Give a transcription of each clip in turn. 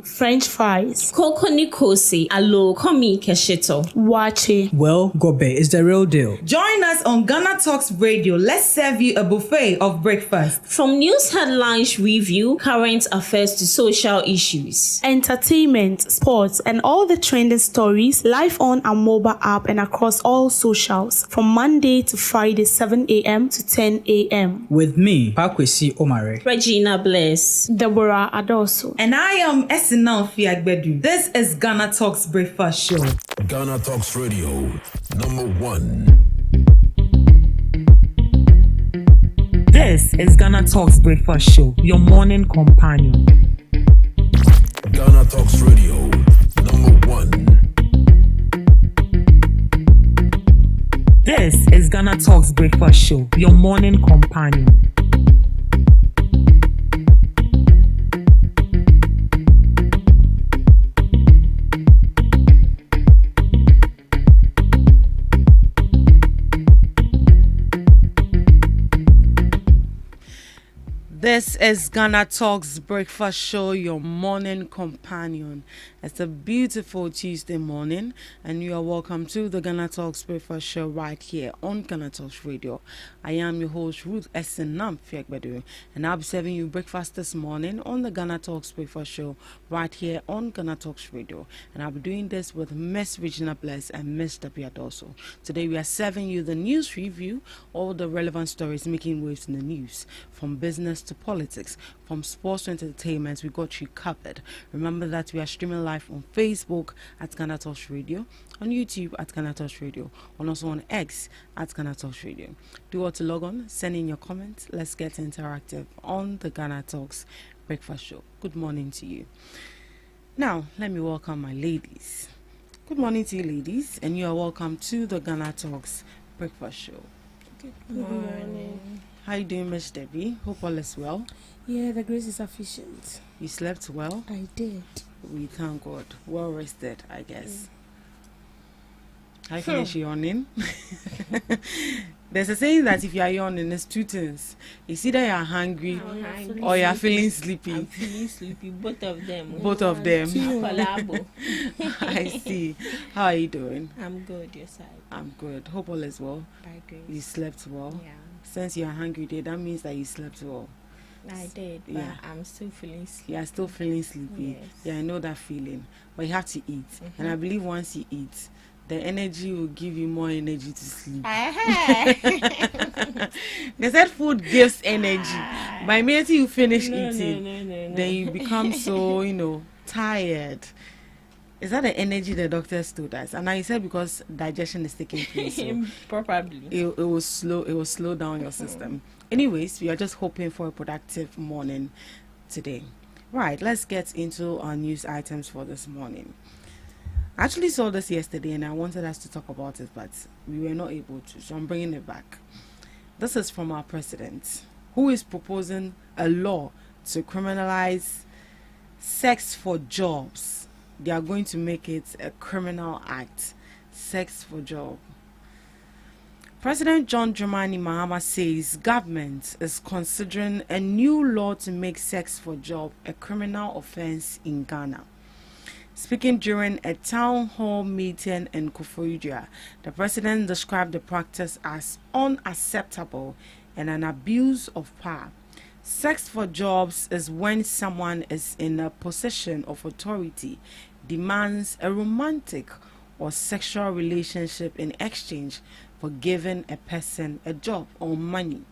French fries. Koko Nikosi, alo komi keshito. Wache. Well, Gobe is the real deal. Join us on GhanaTalks Radio. Let's serve you a buffet of breakfast. From news headlines review, current affairs to social issues. Entertainment, sports, and all the trending stories live on our mobile app and across all socials from Monday to Friday 7 a.m. to 10 a.m. With me, Pakwesi Omare, Regina Bless, Deborah Adoso. And I am Esinal Fiagbedu. This is GhanaTalks Breakfast Show. GhanaTalks Radio, #1. This is GhanaTalks Breakfast Show, your morning companion. GhanaTalks Radio, #1. This is GhanaTalks Breakfast Show, your morning companion. This is GhanaTalks Breakfast Show, your morning companion. It's a beautiful Tuesday morning, and you are welcome to the GhanaTalks Breakfast Show right here on GhanaTalks Radio. I am your host, Ruth Esenam Fiagbedu, and I'll be serving you breakfast this morning on the GhanaTalks Breakfast Show right here on GhanaTalks Radio. And I'll be doing this with Miss Regina Bless and Miss Tapiadoso. Today we are serving you the news review, all the relevant stories making waves in the news, from business to politics, from sports to entertainment. We got you covered. Remember that we are streaming live on Facebook at GhanaTalks Radio, on YouTube at GhanaTalks Radio, and also on X at GhanaTalks Radio. Do what to log on, send in your comments. Let's get interactive on the GhanaTalks Breakfast Show. Good morning to you. Now, let me welcome my ladies. Good morning to you, ladies, and you are welcome to the GhanaTalks Breakfast Show. Good morning. How you doing, Miss Debbie? Hope all is well. Yeah, the grace is sufficient. You slept well? I did. We thank God. Well rested, I guess. I finish yawning. There's a saying that if you are yawning, there's two things. It's either you're hungry or you're feeling sleepy. I'm feeling sleepy. Both of them. Both of them. Collabo. I see. How are you doing? I'm good. Your side. I'm good. Hope all is well. By grace. You slept well. Yeah. Since you're hungry, that means that you slept well. I did, but Yeah. I'm still feeling sleepy. You are still feeling sleepy. Yes. Yeah, I know that feeling. But you have to eat. And I believe once you eat, the energy will give you more energy to sleep. They said food gives energy. By immediately you finish eating, then you become so, tired. Is that the energy the doctors told us? And I said because digestion is taking place. So Probably. it will slow down your system. Anyways, we are just hoping for a productive morning today. Right, let's get into our news items for this morning. I actually saw this yesterday and I wanted us to talk about it, but we were not able to, so I'm bringing it back. This is from our president, who is proposing a law to criminalize sex for jobs. They are going to make it a criminal act. Sex for job. President John Dramani Mahama says government is considering a new law to make sex for job a criminal offense in Ghana. Speaking during a town hall meeting in Koforidua, the president described the practice as unacceptable and an abuse of power. Sex for jobs is when someone is in a position of authority, demands a romantic or sexual relationship in exchange for giving a person a job or money.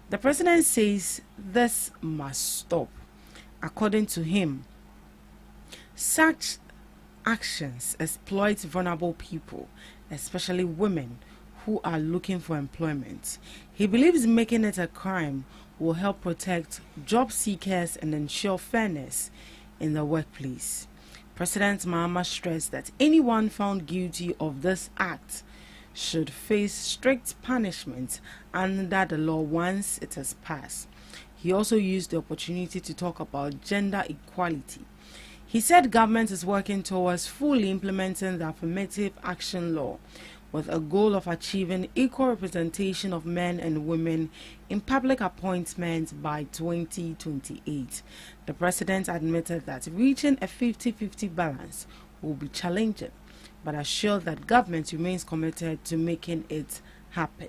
The president says this must stop. According to him, such actions exploit vulnerable people, especially women who are looking for employment. He believes making it a crime will help protect job seekers and ensure fairness in the workplace. President Mahama stressed that anyone found guilty of this act should face strict punishment under the law once it is passed. He also used the opportunity to talk about gender equality. He said government is working towards fully implementing the affirmative action law, with a goal of achieving equal representation of men and women in public appointments by 2028. The president admitted that reaching a 50-50 balance will be challenging, but assured that government remains committed to making it happen.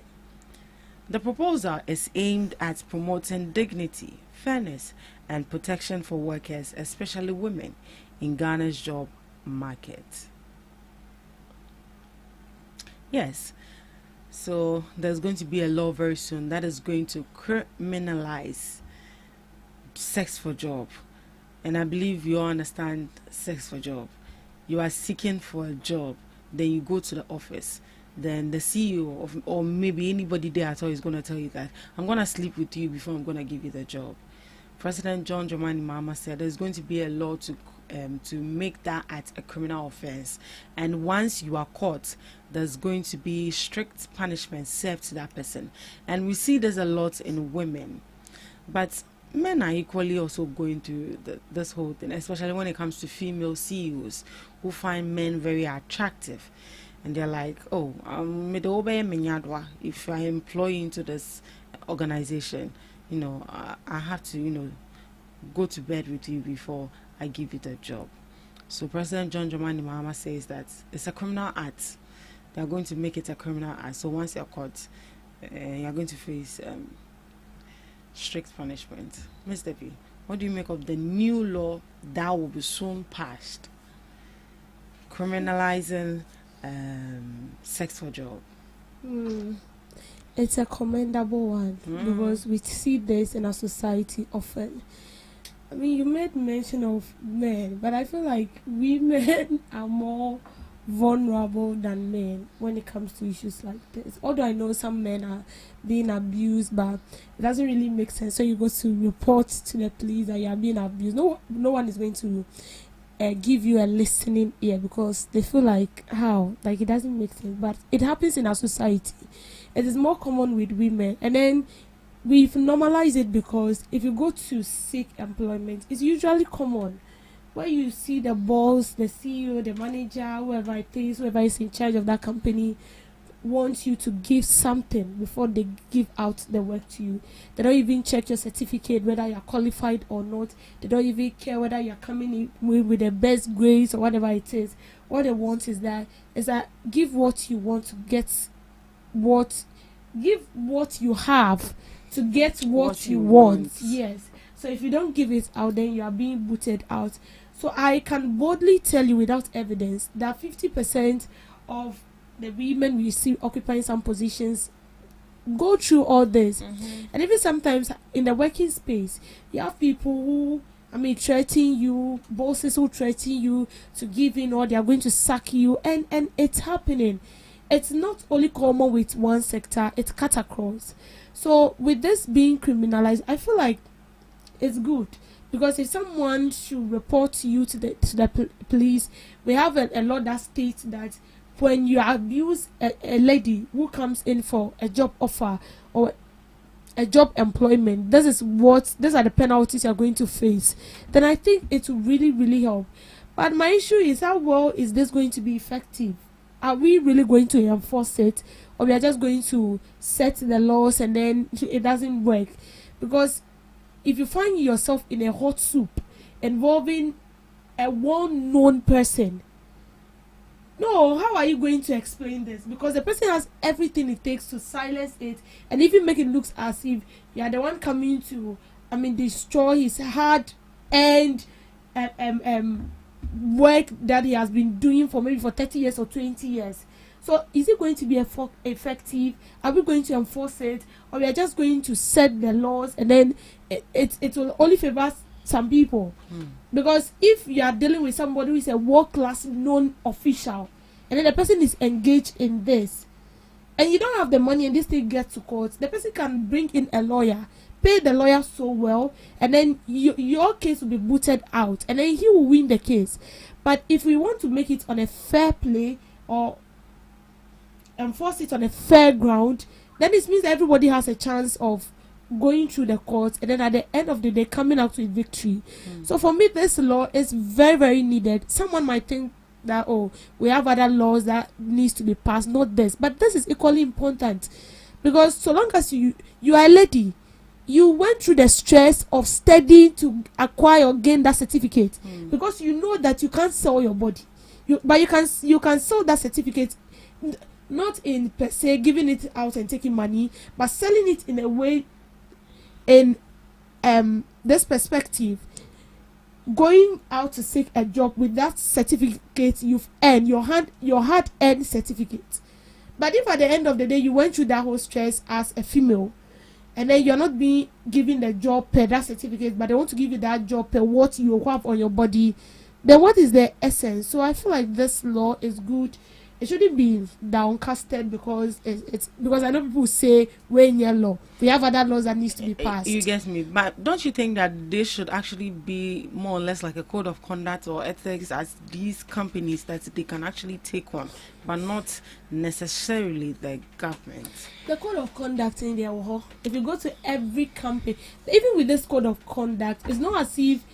The proposal is aimed at promoting dignity, fairness, and protection for workers, especially women, in Ghana's job market. Yes, so there's going to be a law very soon that is going to criminalize sex for job. And I believe you all understand sex for job. You are seeking for a job, then you go to the office. Then the CEO or maybe anybody there at all is going to tell you that I'm going to sleep with you before I'm going to give you the job. President John Dramani Mahama said there's going to be a law to make that at a criminal offense, and once you are caught, there's going to be strict punishment served to that person. And we see there's a lot in women, but men are equally also going through this whole thing, especially when it comes to female CEOs who find men very attractive. And they're like, oh, if I employ you into this organization, I have to, go to bed with you before I give you the job. So President John Dramani Mahama says that it's a criminal act. They're going to make it a criminal act. So once you're caught, you're going to face strict punishment. Mr. B, what do you make of the new law that will be soon passed, criminalizing sex for job? It's a commendable one because we see this in our society often. I mean, you made mention of men, but I feel like women are more vulnerable than men when it comes to issues like this. Although I know some men are being abused, but it doesn't really make sense. So you go to report to the police that you are being abused. No one is going to give you a listening ear because they feel like it doesn't make sense. But it happens in our society. It is more common with women, and then we've normalized it because if you go to seek employment, it's usually common where you see the boss, the CEO, the manager, whoever it is, whoever is in charge of that company wants you to give something before they give out the work to you. They don't even check your certificate, whether you're qualified or not. They don't even care whether you're coming in with the best grades or whatever it is. What they want is that give what you want to get give what you have to get what you want. Yes. So if you don't give it out, then you are being booted out. So I can boldly tell you without evidence that 50% of the women we see occupying some positions go through all this. And even sometimes in the working space, you have people who threaten you, bosses who threaten you to give in or they are going to sack you, and it's happening. It's not only common with one sector, it's cut across. So with this being criminalized, I feel like it's good because if someone should report to you to the police, we have a law that states that when you abuse a lady who comes in for a job offer or a job employment, these are the penalties you're going to face. Then I think it will really, really help. But my issue is, how well is this going to be effective? Are we really going to enforce it, or we are just going to set the laws and then it doesn't work? Because if you find yourself in a hot soup involving a well-known person, how are you going to explain this? Because the person has everything it takes to silence it and even make it look as if you are the one coming to, destroy his hard and work that he has been doing for 30 years or 20 years. So is it going to be effective? Are we going to enforce it, or we are just going to set the laws and then it will only favor some people? Because if you are dealing with somebody who is a world-class known official and then the person is engaged in this and you don't have the money and this thing gets to court, the person can bring in a lawyer, pay the lawyer so well, and then your case will be booted out and then he will win the case. But if we want to make it on a fair play or enforce it on a fair ground, then it means everybody has a chance of going through the courts and then at the end of the day coming out with victory. So for me, this law is very, very needed. Someone might think that, oh, we have other laws that needs to be passed, not this. But this is equally important, because so long as you are a lady, you went through the stress of studying to acquire or gain that certificate, because you know that you can't sell your body, but you can sell that certificate, not in per se giving it out and taking money, but selling it in a way, in this perspective, going out to seek a job with that certificate you've earned, your hard earned certificate. But if at the end of the day you went through that whole stress as a female, and then you're not being given the job per that certificate, but they want to give you that job per what you have on your body, then what is the essence? So I feel like this law is good. It shouldn't be downcasted because it's because I know people say we're in your law. We have other laws that needs to be passed. You get me, but don't you think that they should actually be more or less like a code of conduct or ethics as these companies that they can actually take on, but not necessarily the government? The code of conduct in there, if you go to every company, even with this code of conduct, it's not as if,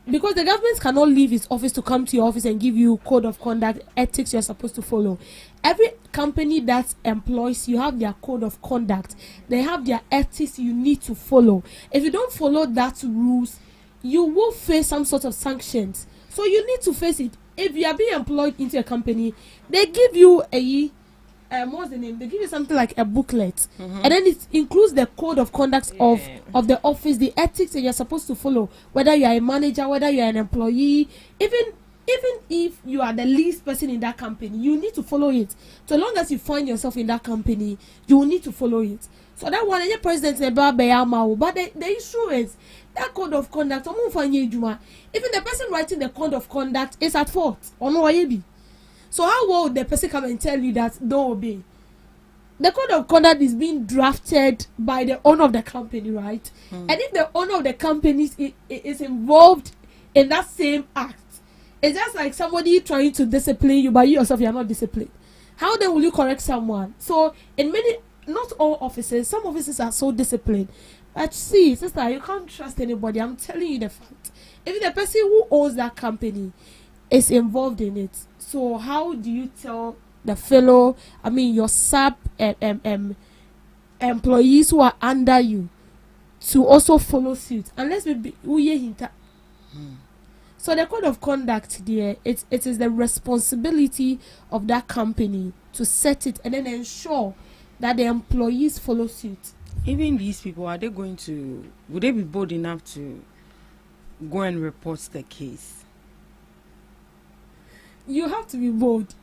because the government cannot leave its office to come to your office and give you code of conduct, ethics you're supposed to follow. Every company that employs you have their code of conduct. They have their ethics you need to follow. If you don't follow that rules, you will face some sort of sanctions. So you need to face it. If you are being employed into a company, they give you what's the name? They give you something like a booklet, and then it includes the code of conduct of the office, the ethics that you're supposed to follow. Whether you are a manager, whether you are an employee, even if you are the least person in that company, you need to follow it. So long as you find yourself in that company, you will need to follow it. So that one, any president, but the issue is that code of conduct. Even the person writing the code of conduct is at fault. Or no, so how will the person come and tell you that don't obey? The code of conduct is being drafted by the owner of the company, right? And if the owner of the company is involved in that same act, it's just like somebody trying to discipline you, but you yourself, you're not disciplined. How then will you correct someone? So in many, not all offices, some offices are so disciplined. But see, sister, you can't trust anybody. I'm telling you the fact. If the person who owns that company is involved in it, so how do you tell the fellow, your sub employees who are under you to also follow suit? Unless so the code of conduct there, it is the responsibility of that company to set it and then ensure that the employees follow suit. Even these people, would they be bold enough to go and report the case? You have to be bold.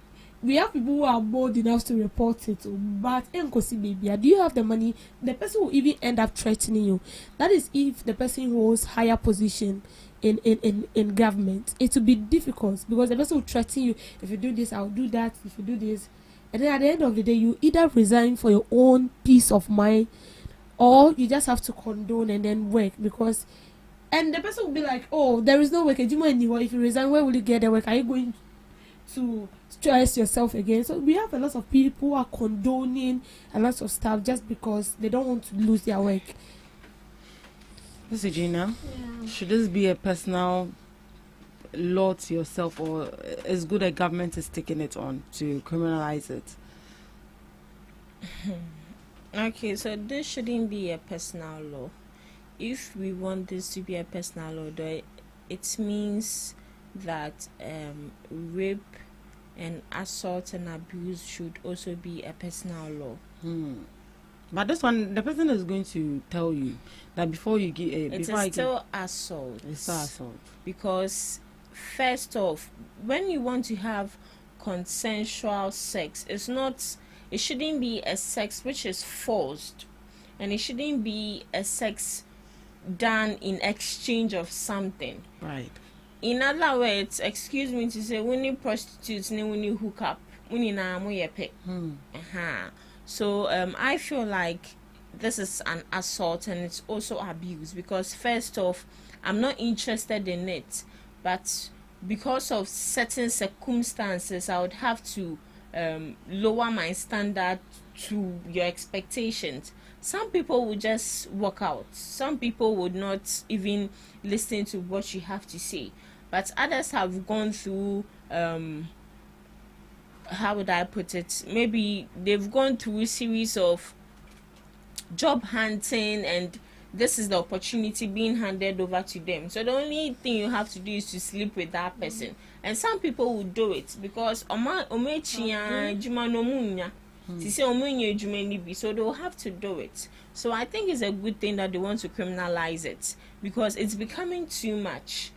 We have people who are bold enough to report it, but baby, do you have the money? The person will even end up threatening you. That is if the person holds higher position in government. It will be difficult because the person will threaten you. If you do this, I'll do that. If you do this, and then at the end of the day, you either resign for your own peace of mind, or you just have to condone and then work because. And the person will be like, "Oh, there is no work. If you resign, where will you get the work? Are you going to stress yourself again?" So we have a lot of people who are condoning a lot of stuff just because they don't want to lose their work. Miss Gina, should this be a personal law to yourself, or is good a government is taking it on to criminalize it? Okay, so this shouldn't be a personal law. If we want this to be a personal law, though, it means that rape and assault and abuse should also be a personal law. But this one, the person is going to tell you that before you give a, it is still assault. It's still assault because first off, when you want to have consensual sex, it shouldn't be a sex which is forced, and it shouldn't be a sex done in exchange of something. Right. In other words, excuse me to say, when you prostitutes, when you hook up, when you So I feel like this is an assault and it's also abuse because first off, I'm not interested in it, but because of certain circumstances, I would have to lower my standard to your expectations. Some people would just walk out. Some people would not even listen to what you have to say. But others have gone through how would I put it? Maybe they've gone through a series of job hunting, and this is the opportunity being handed over to them. So the only thing you have to do is to sleep with that person. And some people will do it because so they'll have to do it. So I think it's a good thing that they want to criminalize it, because it's becoming too much,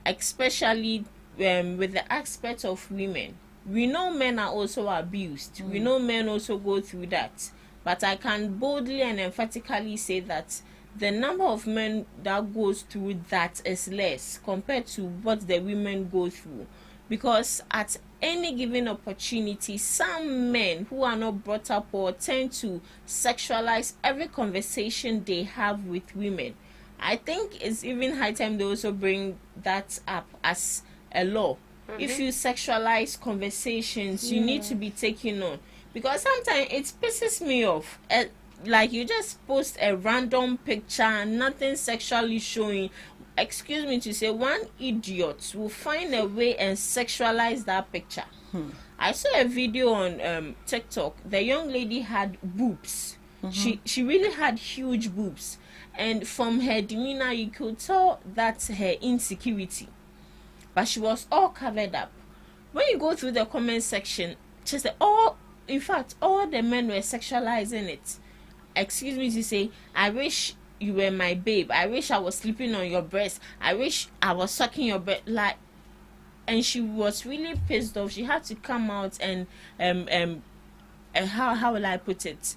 especially with the aspect of women. We know men are also abused. We know men also go through that. But I can boldly and emphatically say that the number of men that goes through that is less compared to what the women go through. Because at any given opportunity, some men who are not brought up or tend to sexualize every conversation they have with women. I think it's even high time they also bring that up as a law. If you sexualize conversations, you need to be taken on. Because sometimes it pisses me off. Like you just post a random picture, nothing sexually showing. Excuse me to say, one idiot will find a way and sexualize that picture. I saw a video on TikTok. The young lady had boobs. She really had huge boobs, and from her demeanor you could tell that's her insecurity. But she was all covered up. When you go through the comment section, just all the men were sexualizing it. Excuse me to say, I wish you were my babe. I wish I was sleeping on your breast. I wish I was sucking your breast. Like, and she was really pissed off. She had to come out and how will I put it?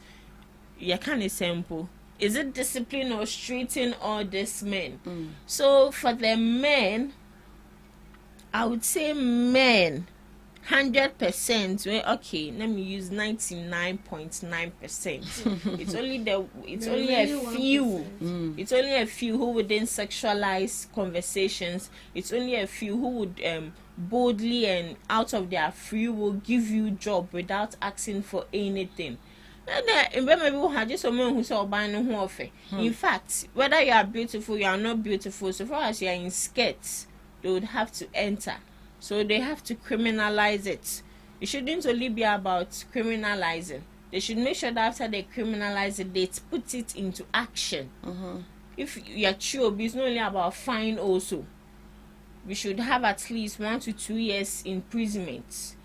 Yeah, kind of simple. Is it discipline or treating all these men? So for the men, I would say men 100%. Well, okay, let me use 99.9%. It's only a few. It's only a few who wouldn't sexualize conversations. It's only a few who would boldly and out of their free will give you job without asking for anything. In fact, whether you are beautiful, you are not beautiful, so far as you are in skirts, they would have to enter. So they have to criminalize it. It shouldn't only be about criminalizing. They should make sure that after they criminalize it, they put it into action. If you're true, it's not only about fine also. We should have at least 1 to 2 years imprisonment.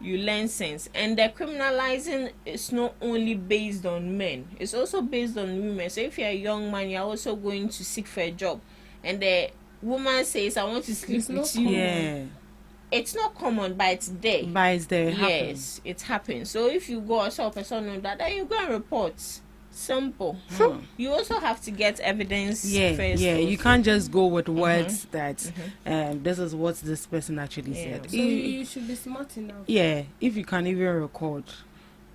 You learn sense. And the criminalizing is not only based on men, it's also based on women. So if you're a young man, you're also going to seek for a job, and the woman says, I want to sleep with you. Yeah. It's not common, but it's there. Yes, it happens. So if you go or saw a person on that, then you go and report. Simple. You also have to get evidence first. Yeah, you can't just go with words that this is what this person actually said. So you should be smart enough. Yeah, if you can even record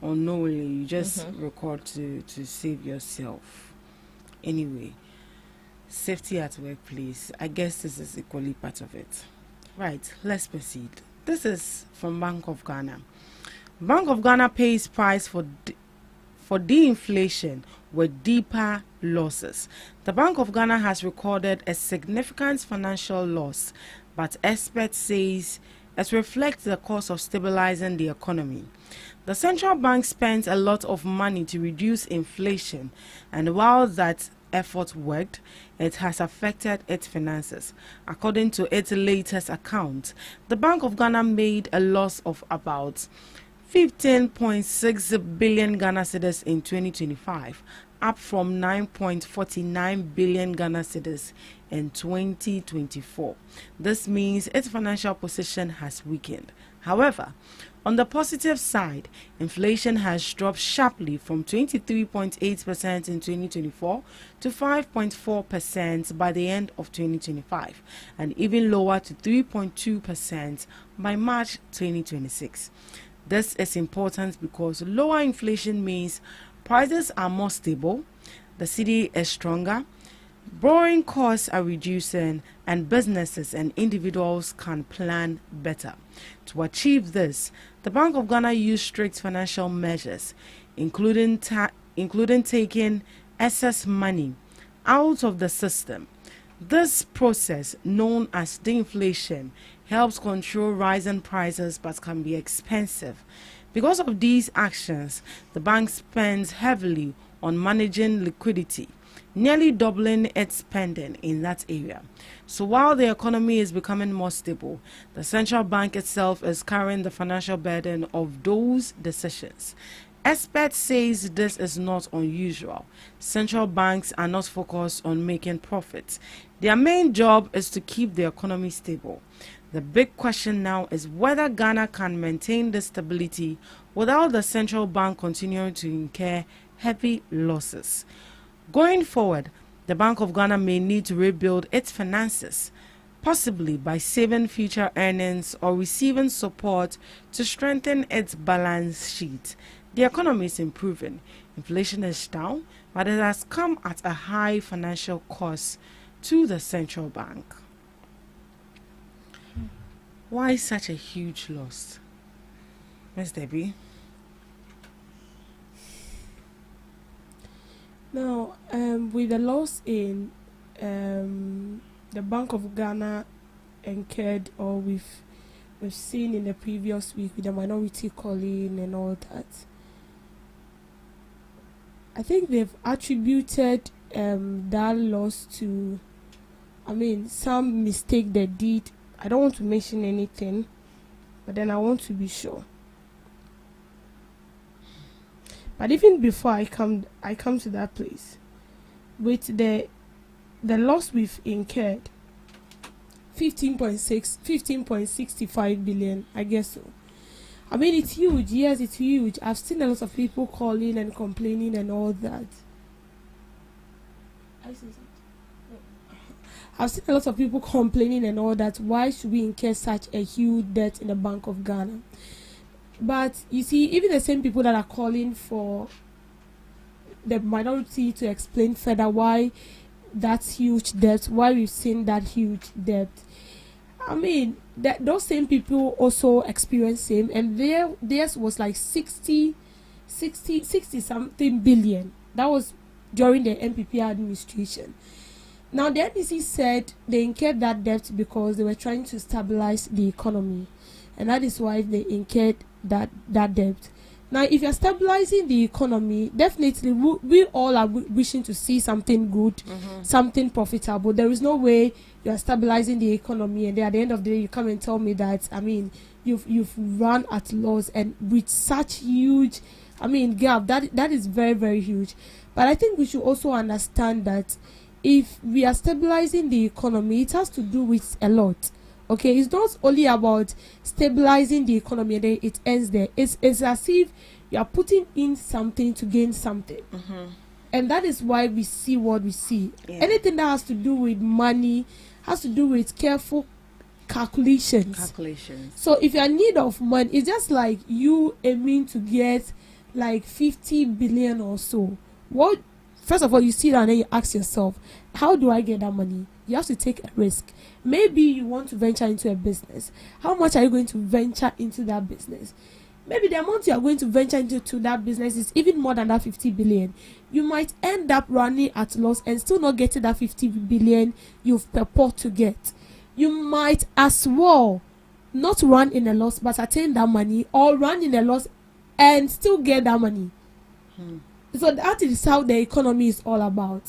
unknowingly, you just record to save yourself. Anyway, safety at workplace, I guess this is equally part of it. Right, let's proceed. This is from Bank of Ghana. Bank of Ghana pays price for de-inflation with deeper losses. The Bank of Ghana has recorded a significant financial loss, but experts says it reflects the cost of stabilizing the economy. The central bank spent a lot of money to reduce inflation, and while that effort worked, it has affected its finances. According to its latest account, the Bank of Ghana made a loss of about 15.6 billion Ghana cedis in 2025, up from 9.49 billion Ghana cedis in 2024. This means its financial position has weakened. However, on the positive side, inflation has dropped sharply from 23.8% in 2024 to 5.4% by the end of 2025, and even lower to 3.2% by March 2026. This is important because lower inflation means prices are more stable, the cedi is stronger, borrowing costs are reducing, and businesses and individuals can plan better. To achieve this, the Bank of Ghana used strict financial measures, including taking excess money out of the system. This process, known as de-inflation, helps control rising prices but can be expensive. Because of these actions, the bank spends heavily on managing liquidity, nearly doubling its spending in that area. So while the economy is becoming more stable, the central bank itself is carrying the financial burden of those decisions. Experts say this is not unusual. Central banks are not focused on making profits. Their main job is to keep the economy stable. The big question now is whether Ghana can maintain this stability without the central bank continuing to incur heavy losses. Going forward, the Bank of Ghana may need to rebuild its finances, possibly by saving future earnings or receiving support to strengthen its balance sheet. The economy is improving, inflation is down, but it has come at a high financial cost to the central bank. Why such a huge loss? Miss Debbie? Now, with the loss in the Bank of Ghana incurred, or we've seen in the previous week with the minority calling and all that, I think they've attributed that loss to, some mistake they did. I don't want to mention anything, but then I want to be sure. But even before I come to that place, with the loss we've incurred, 15.65 billion, I guess so. It's huge. Yes, it's huge. I've seen a lot of people calling and complaining and all that. I've seen a lot of people complaining and all that. Why should we incur such a huge debt in the Bank of Ghana? But you see, even the same people that are calling for the minority to explain further why that's huge debt, why we've seen that huge debt. Those same people also experience same, and theirs was like 60 something billion. That was during the MPP administration. Now the NDC said they incurred that debt because they were trying to stabilize the economy, and that is why they incurred that debt. Now, if you're stabilizing the economy, definitely we all are wishing to see something good, something profitable. There is no way you are stabilizing the economy and then at the end of the day you come and tell me that you've run at loss, and with such huge gap, that is very, very huge. But I think we should also understand that if we are stabilizing the economy, it has to do with a lot. Okay, it's not only about stabilizing the economy and then it ends there. It's as if you are putting in something to gain something. And that is why we see what we see. Yeah. Anything that has to do with money has to do with careful calculations. So if you're in need of money, it's just like you aiming to get like 50 billion or so. First of all, you sit down and you ask yourself, how do I get that money? You have to take a risk. Maybe you want to venture into a business. How much are you going to venture into that business? Maybe the amount you are going to venture into that business is even more than that 50 billion. You might end up running at loss and still not getting that 50 billion you've purport to get. You might as well not run in a loss but attain that money, or run in a loss and still get that money. So that is how the economy is all about.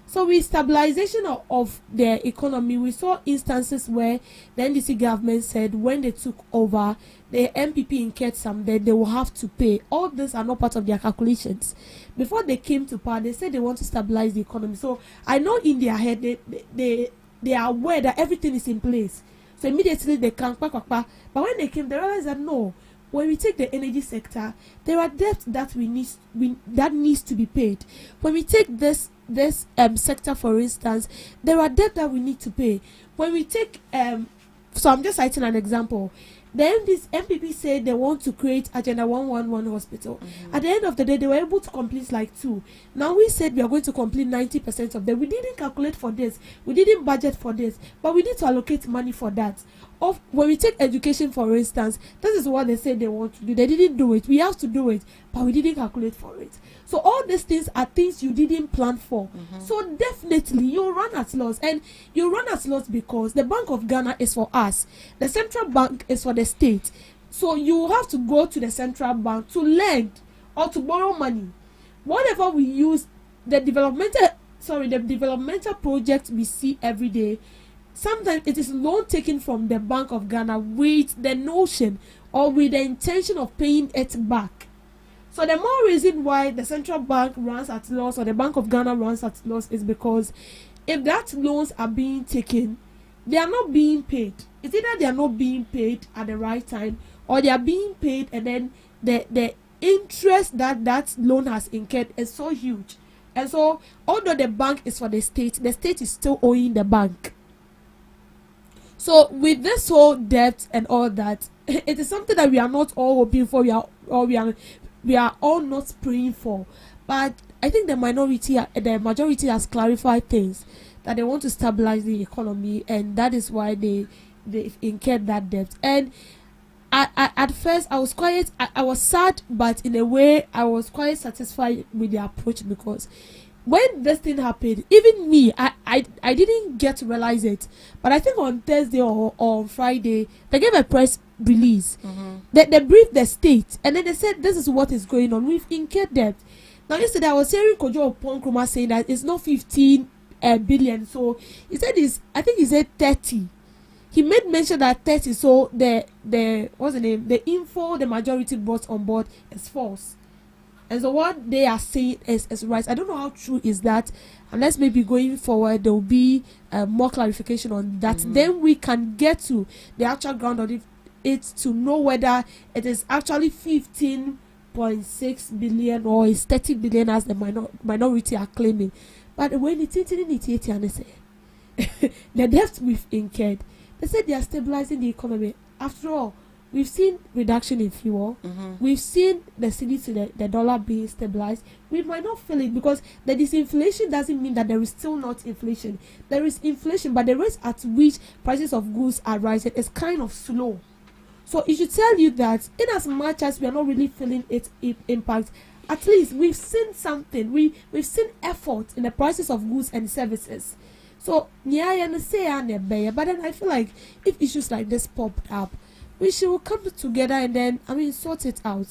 So with stabilization of the economy, we saw instances where the NDC government said when they took over, the MPP incurred some debt they will have to pay. All these are not part of their calculations. Before they came to power, they said they want to stabilize the economy. So I know in their head they are aware that everything is in place. So immediately they can quack. But when they came, they realized that no. When we take the energy sector, there are debts that that needs to be paid. When we take this sector, for instance, there are debts that we need to pay. When we take so I'm just citing an example. Then this MPP said they want to create Agenda 111 hospital. At the end of the day, they were able to complete like 2. Now we said we are going to complete 90% of them. We didn't calculate for this. We didn't budget for this. But we need to allocate money for that. when we take education for instance, this is what they say they want to do. They didn't do it. We have to do it, but we didn't calculate for it. So all these things are things you didn't plan for. So definitely you run at loss, and you run at loss because the Bank of Ghana is for us. The central bank is for the state. So you have to go to the central bank to lend or to borrow money. Whatever we use, the developmental project we see every day, sometimes it is loan taken from the Bank of Ghana with the notion or with the intention of paying it back. So the more reason why the central bank runs at loss or the Bank of Ghana runs at loss is because if that loans are being taken, they are not being paid. It's either they are not being paid at the right time, or they are being paid and then the interest that loan has incurred is so huge. And so although the bank is for the state is still owing the bank. So with this whole debt and all that, it is something that we are not all hoping for. We are all not praying for. But I think the majority has clarified things, that they want to stabilize the economy, and that is why they incurred that debt. And at first I was quiet. I was sad, but in a way I was quite satisfied with the approach, because when this thing happened, even me, I didn't get to realize it. But I think on Thursday or on Friday, they gave a press release. They briefed the state, and then they said this is what is going on. We've incurred debt. Now yesterday I was hearing Kojo Oponkroma saying that it's not 15 billion. So he said I think he said 30. He made mention that 30. So the what's the name? The info the majority brought on board is false. And so what they are saying is right. I don't know how true is that. Unless maybe going forward there will be more clarification on that. Then we can get to the actual ground of it to know whether it is actually 15.6 billion or is 30 billion as the minority are claiming. But when it's the debt we've incurred, they said they are stabilizing the economy. After all, we've seen reduction in fuel. We've seen the cedi to the dollar being stabilized. We might not feel it because the disinflation doesn't mean that there is still not inflation. There is inflation, but the rate at which prices of goods are rising is kind of slow. So it should tell you that in as much as we are not really feeling its impact, at least we've seen something. We've seen effort in the prices of goods and services. So but then I feel like if issues like this popped up, we should come together and then sort it out.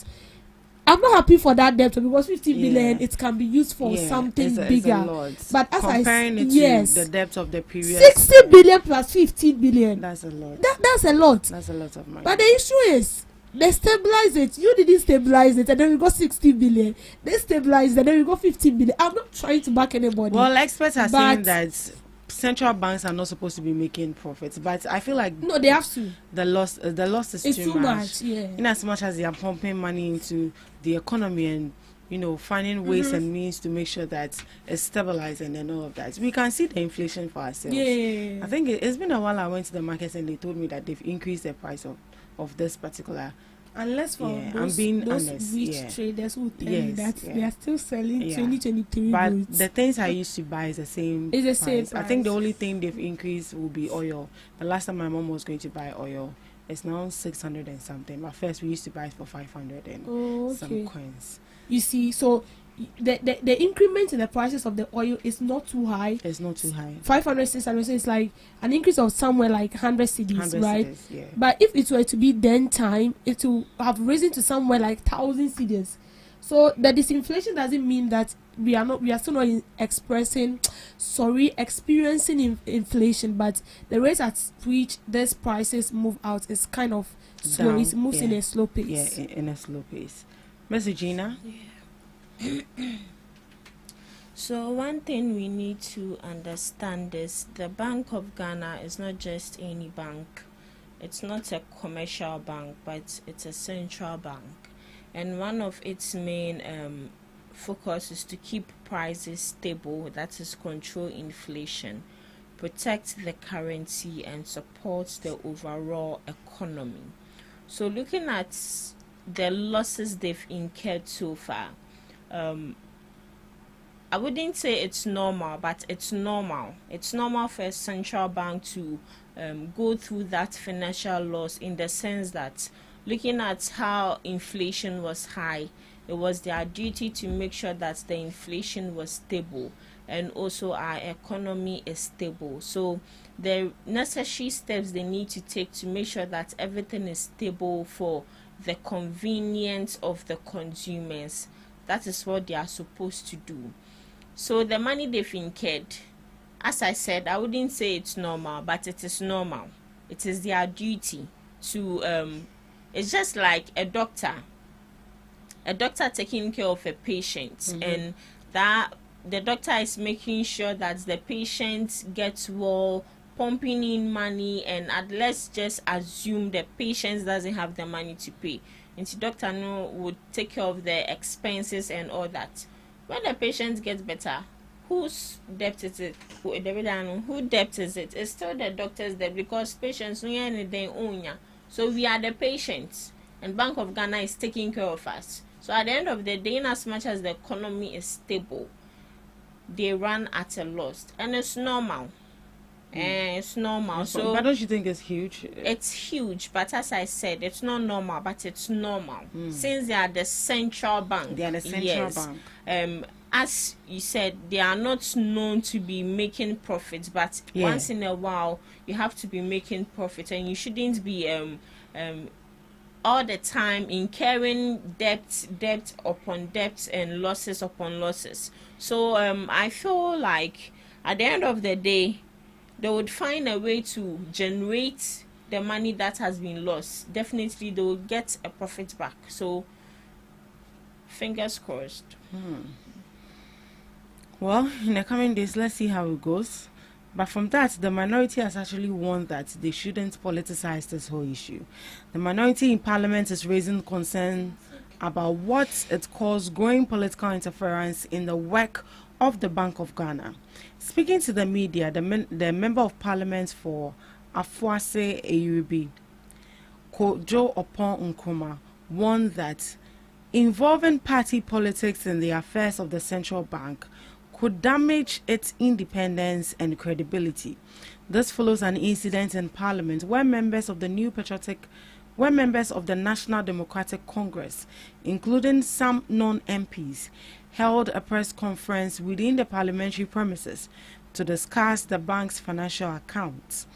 I'm not happy for that debt because 15 billion it can be used for something bigger. But as comparing it to the debt of the previous 60 billion plus 15 billion. That's a lot. That's a lot. That's a lot of money. But the issue is they stabilize it. You didn't stabilize it, and then we got 60 billion. They stabilize it, and then we got 15 billion. I'm not trying to back anybody. Well, experts are saying that central banks are not supposed to be making profits, but I feel like no, they have to. The loss is too much. Yeah. In as much as they are pumping money into the economy and finding ways and means to make sure that it's stabilizing and all of that, we can see the inflation for ourselves. Yeah. I think it's been a while. I went to the markets and they told me that they've increased the price of this particular. Unless for those honest, rich traders who tell you that they are still selling 2023 but goods. the things I used to buy is the same. It's the same price. I think the only thing they've increased will be oil. The last time my mom was going to buy oil, it's now 600 and something. But first we used to buy it for 500 and some coins. You see, so the increment in the prices of the oil is not too high. It's not too high. 500, 600, so it's like an increase of somewhere like 100 cedis, right? Cedis, yeah. But if it were to be then time, it will have risen to somewhere like 1,000 cedis. So the disinflation doesn't mean that we are still not experiencing inflation, but the rate at which these prices move out is kind of slow. It moves in a slow pace. Yeah, in a slow pace. Ms. Regina? So one thing we need to understand is the Bank of Ghana is not just any bank. It's not a commercial bank, but it's a central bank. And one of its main focus is to keep prices stable, that is control inflation, protect the currency and support the overall economy. So looking at the losses they've incurred so far, I wouldn't say it's normal, but it's normal. It's normal for a central bank to go through that financial loss, in the sense that, looking at how inflation was high, it was their duty to make sure that the inflation was stable and also our economy is stable. So the necessary steps they need to take to make sure that everything is stable for the convenience of the consumers. That is what they are supposed to do. So the money they've incurred, as I said, I wouldn't say it's normal, but it is normal. It is their duty to it's just like a doctor taking care of a patient, and that the doctor is making sure that the patient gets well, pumping in money, and let's just assume the patient doesn't have the money to pay, and the doctor would take care of the expenses and all that. When the patient gets better, whose debt is it? Who debt is it? It's still the doctor's debt, because patients don't anything own ya. So we are the patients, and Bank of Ghana is taking care of us. So at the end of the day, in as much as the economy is stable, they run at a loss, and it's normal. It's normal. So, but don't you think it's huge? It's huge, but as I said, it's not normal, but it's normal since they are the central bank. They are the central bank. As you said, they are not known to be making profits, but once in a while you have to be making profit, and you shouldn't be all the time incurring debt upon debt and losses upon losses. So I feel like at the end of the day, they would find a way to generate the money that has been lost. Definitely they will get a profit back. So fingers crossed. Well, in the coming days, let's see how it goes. But from that, the minority has actually warned that they shouldn't politicize this whole issue. The minority in parliament is raising concern about what it calls growing political interference in the work of the Bank of Ghana. Speaking to the media, the member of parliament for Afuase Eyubi, Kojo Opon Nkrumah, warned that involving party politics in the affairs of the central bank could damage its independence and credibility. This follows an incident in Parliament where members of the National Democratic Congress, including some non-MPs, held a press conference within the parliamentary premises to discuss the bank's financial accounts.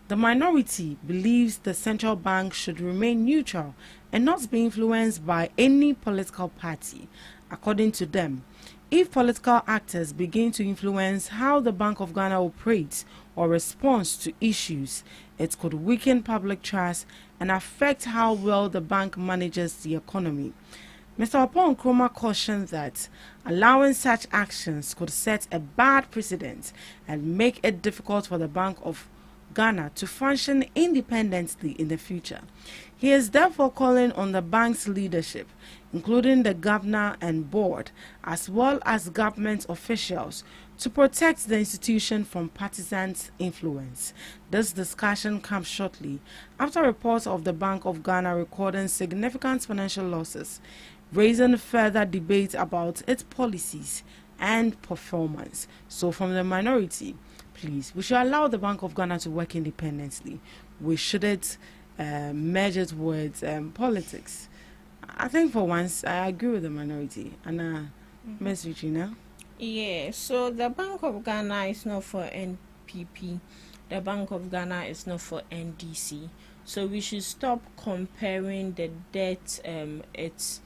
The minority believes the central bank should remain neutral and not be influenced by any political party. According to them, if political actors begin to influence how the Bank of Ghana operates or responds to issues, it could weaken public trust and affect how well the bank manages the economy. Mr. Opon Nkrumah cautioned that allowing such actions could set a bad precedent and make it difficult for the Bank of Ghana to function independently in the future. He is therefore calling on the bank's leadership, including the governor and board, as well as government officials, to protect the institution from partisan influence. This discussion comes shortly after reports of the Bank of Ghana recording significant financial losses, raising further debate about its policies and performance. So from the minority, please, we should allow the Bank of Ghana to work independently. We shouldn't merge it with politics. I think for once, I agree with the minority. And Ms. Regina? Yeah, so the Bank of Ghana is not for NPP. The Bank of Ghana is not for NDC. So we should stop comparing the debt. It's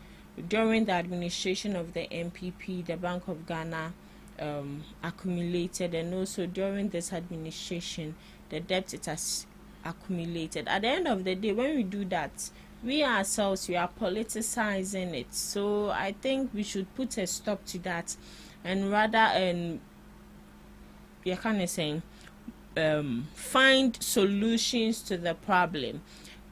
during the administration of the NPP, the Bank of Ghana accumulated, and also during this administration, the debt it has accumulated. At the end of the day, when we do that, we ourselves, we are politicizing it. So I think we should put a stop to that, and rather find solutions to the problem.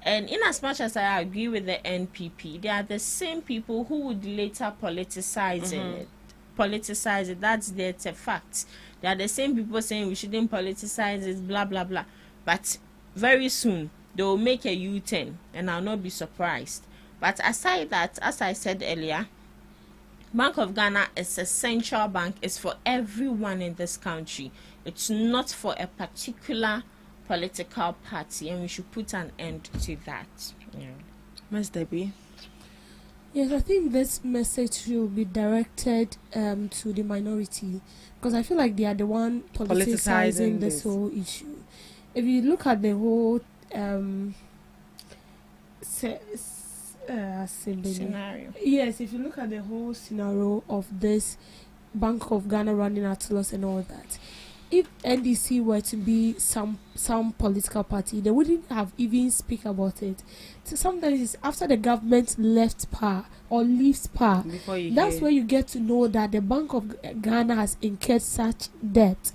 And in as much as I agree with the NPP, they are the same people who would later politicize it. That's a fact. They are the same people saying we shouldn't politicize it, blah blah blah. But very soon they will make a U-turn, and I'll not be surprised. But aside that, as I said earlier, Bank of Ghana is a central bank. It's for everyone in this country. It's not for a particular political party, and we should put an end to that. Yeah. Ms. Debbie? Yes, I think this message should be directed to the minority, because I feel like they are the one politicizing this whole issue. If you look at the whole Scenario. Yes, if you look at the whole scenario of this Bank of Ghana running at loss and all that, if NDC were to be some political party, they wouldn't have even speak about it. So sometimes it's after the government left power or leaves power, that's where you get to know that the Bank of Ghana has incurred such debt.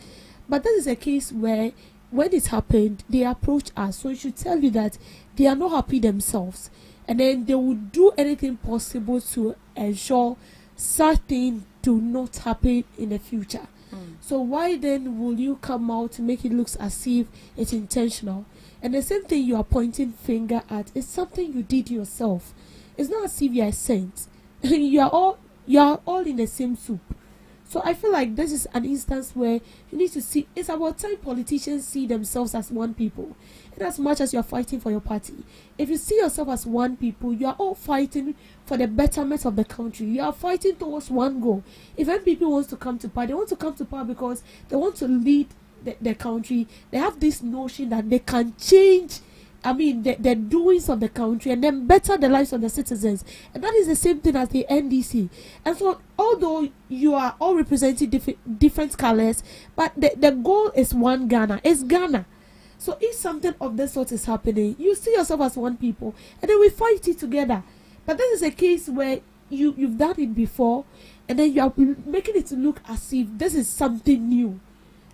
But that is a case where when it happened, they approached us. So it should tell you that they are not happy themselves, and then they would do anything possible to ensure such things do not happen in the future. So why then will you come out to make it look as if it's intentional? And the same thing you are pointing finger at is something you did yourself. It's not as if you are a saint. you are all in the same soup. So I feel like this is an instance where you need to see, it's about time politicians see themselves as one people. And as much as you are fighting for your party, if you see yourself as one people, you are all fighting for the betterment of the country. You are fighting towards one goal. If NPP wants to come to power, they want to come to power because they want to lead the country. They have this notion that they can change the doings of the country and then better the lives of the citizens. And that is the same thing as the NDC. And so although you are all representing different colors, but the goal is one Ghana. It's Ghana. So if something of this sort is happening, you see yourself as one people and then we fight it together. But this is a case where you've done it before and then you are making it to look as if this is something new.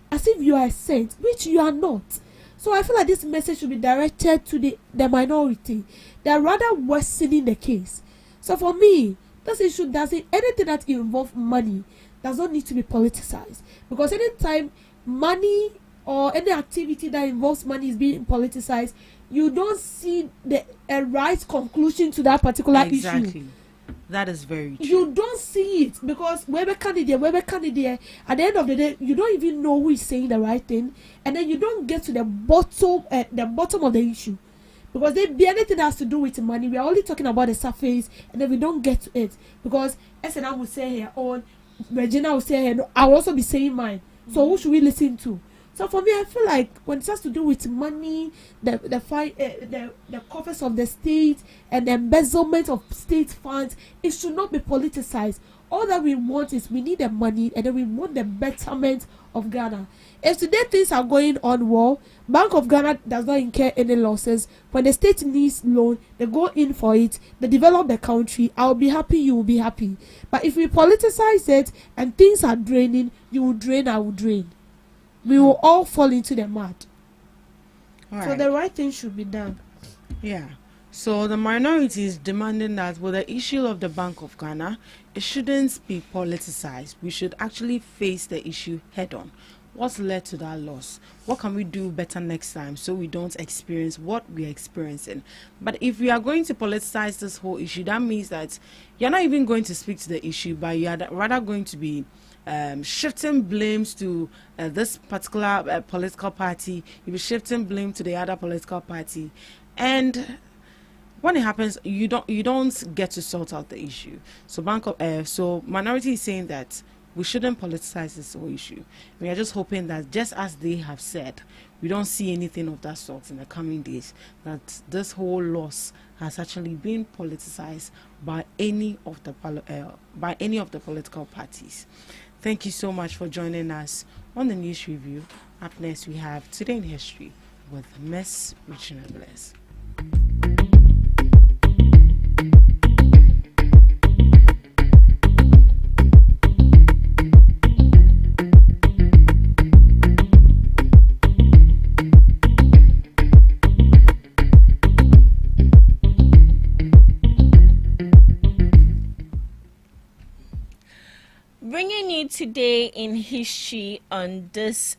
As if you are a saint, which you are not. So I feel like this message should be directed to the minority. They are rather worsening the case. So for me, this issue anything that involves money does not need to be politicized. Because anytime money or any activity that involves money is being politicized, you don't see a right conclusion to that particular issue. That is very true. You don't see it because whoever candidate, at the end of the day, you don't even know who is saying the right thing, and then you don't get to the bottom of the issue. Because anything that has to do with money, we are only talking about the surface, and then we don't get to it. Because SNM will say her own, Regina will say her, no, I will also be saying mine. So who should we listen to? So for me, I feel like when it has to do with money, the coffers of the state and the embezzlement of state funds, it should not be politicized. All that we want is we need the money and then we want the betterment of Ghana. If today things are going on well, Bank of Ghana does not incur any losses. When the state needs loan, they go in for it, they develop the country. I'll be happy, you will be happy. But if we politicize it and things are draining, you will drain, I will drain. We will all fall into the mud. So the right thing should be done. Yeah. So the minority is demanding that with the issue of the Bank of Ghana, it shouldn't be politicized. We should actually face the issue head on. What's led to that loss? What can we do better next time so we don't experience what we're experiencing? But if we are going to politicize this whole issue, that means that you're not even going to speak to the issue, but you're rather going to be shifting blames to this particular political party. You'll be shifting blame to the other political party, and when it happens, you don't get to sort out the issue. So so minority is saying that we shouldn't politicize this whole issue. We are just hoping that, just as they have said, we don't see anything of that sort in the coming days, that this whole loss has actually been politicized by any of the political parties. Thank you so much for joining us on the News Review. Up next, we have Today in History with Miss Regina Bless. Bringing you today in history on this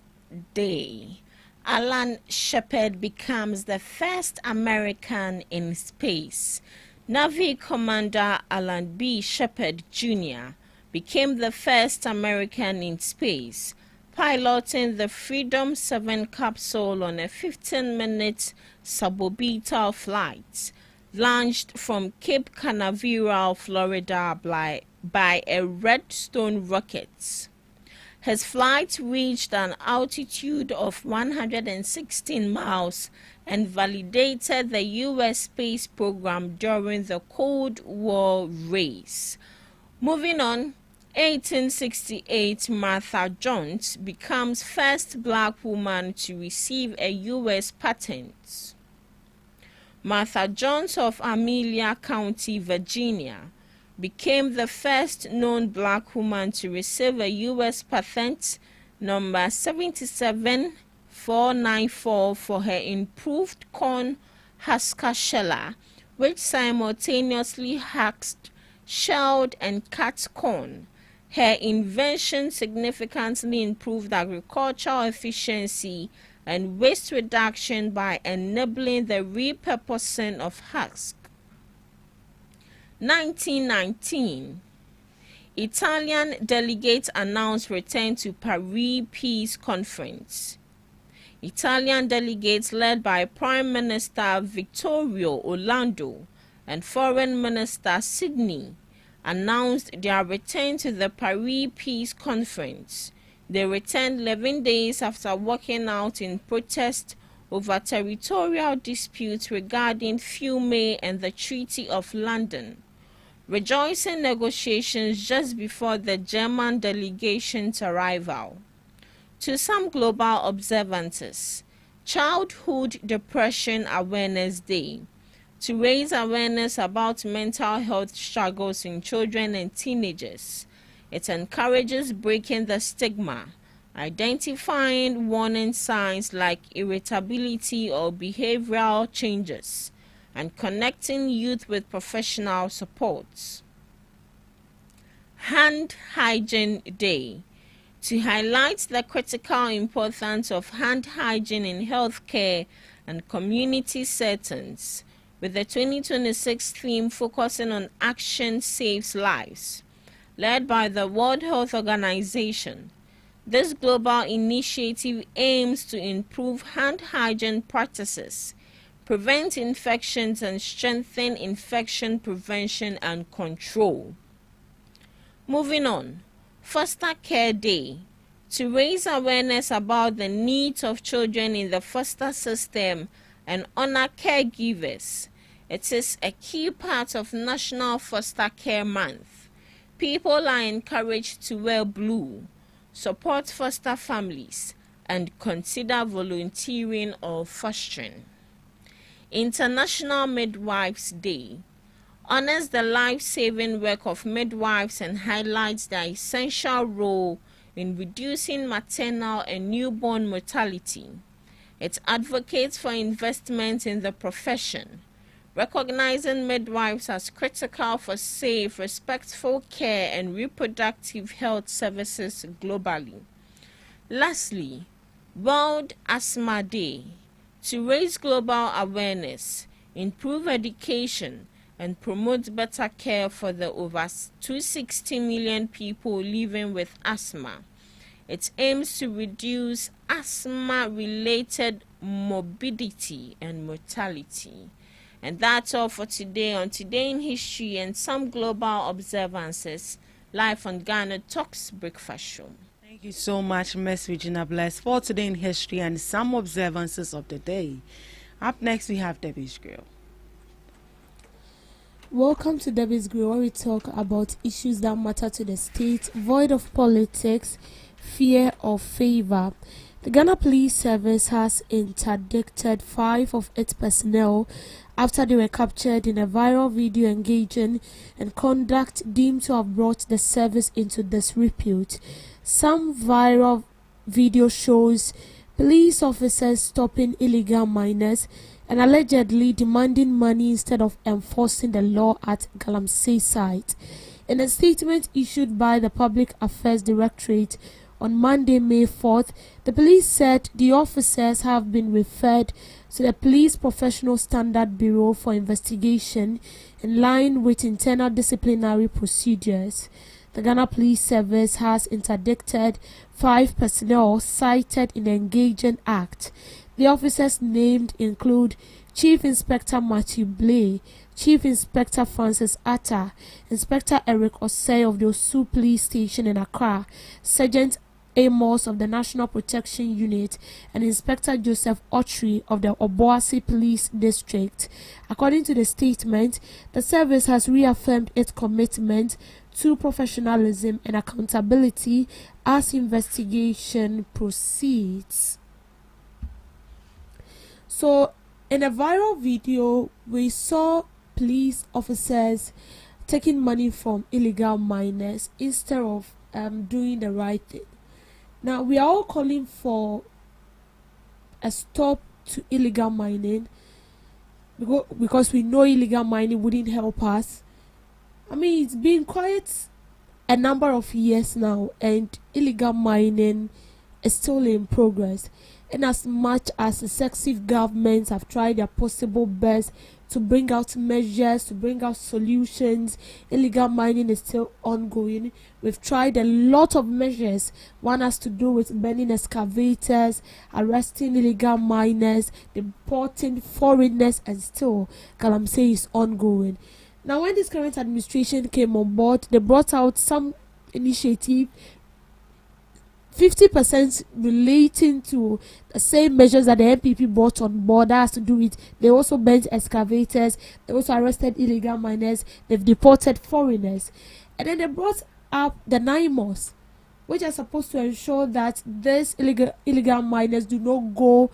day, Alan Shepard becomes the first American in space. Navy Commander Alan B. Shepard Jr. became the first American in space, piloting the Freedom 7 capsule on a 15-minute suborbital flight, launched from Cape Canaveral, Florida by a Redstone rocket. His flight reached an altitude of 116 miles and validated the U.S. space program during the Cold War race. Moving on, 1868, Martha Jones becomes first black woman to receive a U.S. patent. Martha Jones of Amelia County, Virginia, became the first known black woman to receive a U.S. patent number 77494 for her improved corn husker sheller, which simultaneously husked, shelled, and cut corn. Her invention significantly improved agricultural efficiency and waste reduction by enabling the repurposing of husks. 1919, Italian delegates announced return to Paris Peace Conference. Italian delegates led by Prime Minister Vittorio Orlando and Foreign Minister Sidney announced their return to the Paris Peace Conference. They returned 11 days after walking out in protest over territorial disputes regarding Fiume and the Treaty of London, rejoicing negotiations just before the German delegation's arrival. To some global observances, Childhood Depression Awareness Day, to raise awareness about mental health struggles in children and teenagers. It encourages breaking the stigma, identifying warning signs like irritability or behavioral changes, and connecting youth with professional supports. Hand Hygiene Day, to highlight the critical importance of hand hygiene in healthcare and community settings, with the 2026 theme focusing on Action Saves Lives, led by the World Health Organization. This global initiative aims to improve hand hygiene practices, prevent infections, and strengthen infection prevention and control. Moving on, Foster Care Day, to raise awareness about the needs of children in the foster system and honor caregivers. It is a key part of National Foster Care Month. People are encouraged to wear blue, support foster families, and consider volunteering or fostering. International Midwives Day honors the life-saving work of midwives and highlights their essential role in reducing maternal and newborn mortality. It advocates for investment in the profession, recognizing midwives as critical for safe, respectful care and reproductive health services globally. Lastly, World Asthma Day, to raise global awareness, improve education, and promote better care for the over 260 million people living with asthma. It aims to reduce asthma-related morbidity and mortality. And that's all for today on Today in History and some global observances, live on GhanaTalks Breakfast Show. Thank you so much, Miss Regina Bless, for Today in History and some observances of the day. Up next, we have Debbie's Grill. Welcome to Debbie's Grill, where we talk about issues that matter to the state, void of politics, fear or favor. The Ghana Police Service has interdicted 5 of its personnel after they were captured in a viral video engaging in conduct deemed to have brought the service into disrepute. Some viral video shows police officers stopping illegal miners and allegedly demanding money instead of enforcing the law at Galamsey site. In a statement issued by the Public Affairs Directorate on Monday, May 4th, the police said the officers have been referred to the Police Professional Standard Bureau for investigation in line with internal disciplinary procedures. the Ghana Police Service has interdicted 5 personnel cited in the Engaging Act. The officers named include Chief Inspector Matthew Blay, Chief Inspector Francis Atta, Inspector Eric Osei of the Osu Police Station in Accra, Sergeant Amos of the National Protection Unit, and Inspector Joseph Autry of the Obuasi Police District. According to the statement, the service has reaffirmed its commitment to professionalism and accountability as investigation proceeds. So, in a viral video, we saw police officers taking money from illegal miners instead of doing the right thing. Now, we are all calling for a stop to illegal mining because we know illegal mining wouldn't help us. I mean, it's been quite a number of years now, and illegal mining is still in progress. And as much as successive governments have tried their possible best to bring out measures, to bring out solutions, illegal mining is still ongoing. We've tried a lot of measures. One has to do with banning excavators, arresting illegal miners, deporting foreigners, and still Galamsey is ongoing. Now, when this current administration came on board, they brought out some initiative, 50% relating to the same measures that the MPP brought on board. That has to do with, they also banned excavators, they also arrested illegal miners, they've deported foreigners. And then they brought up the NIMOS, which are supposed to ensure that these illegal miners do not go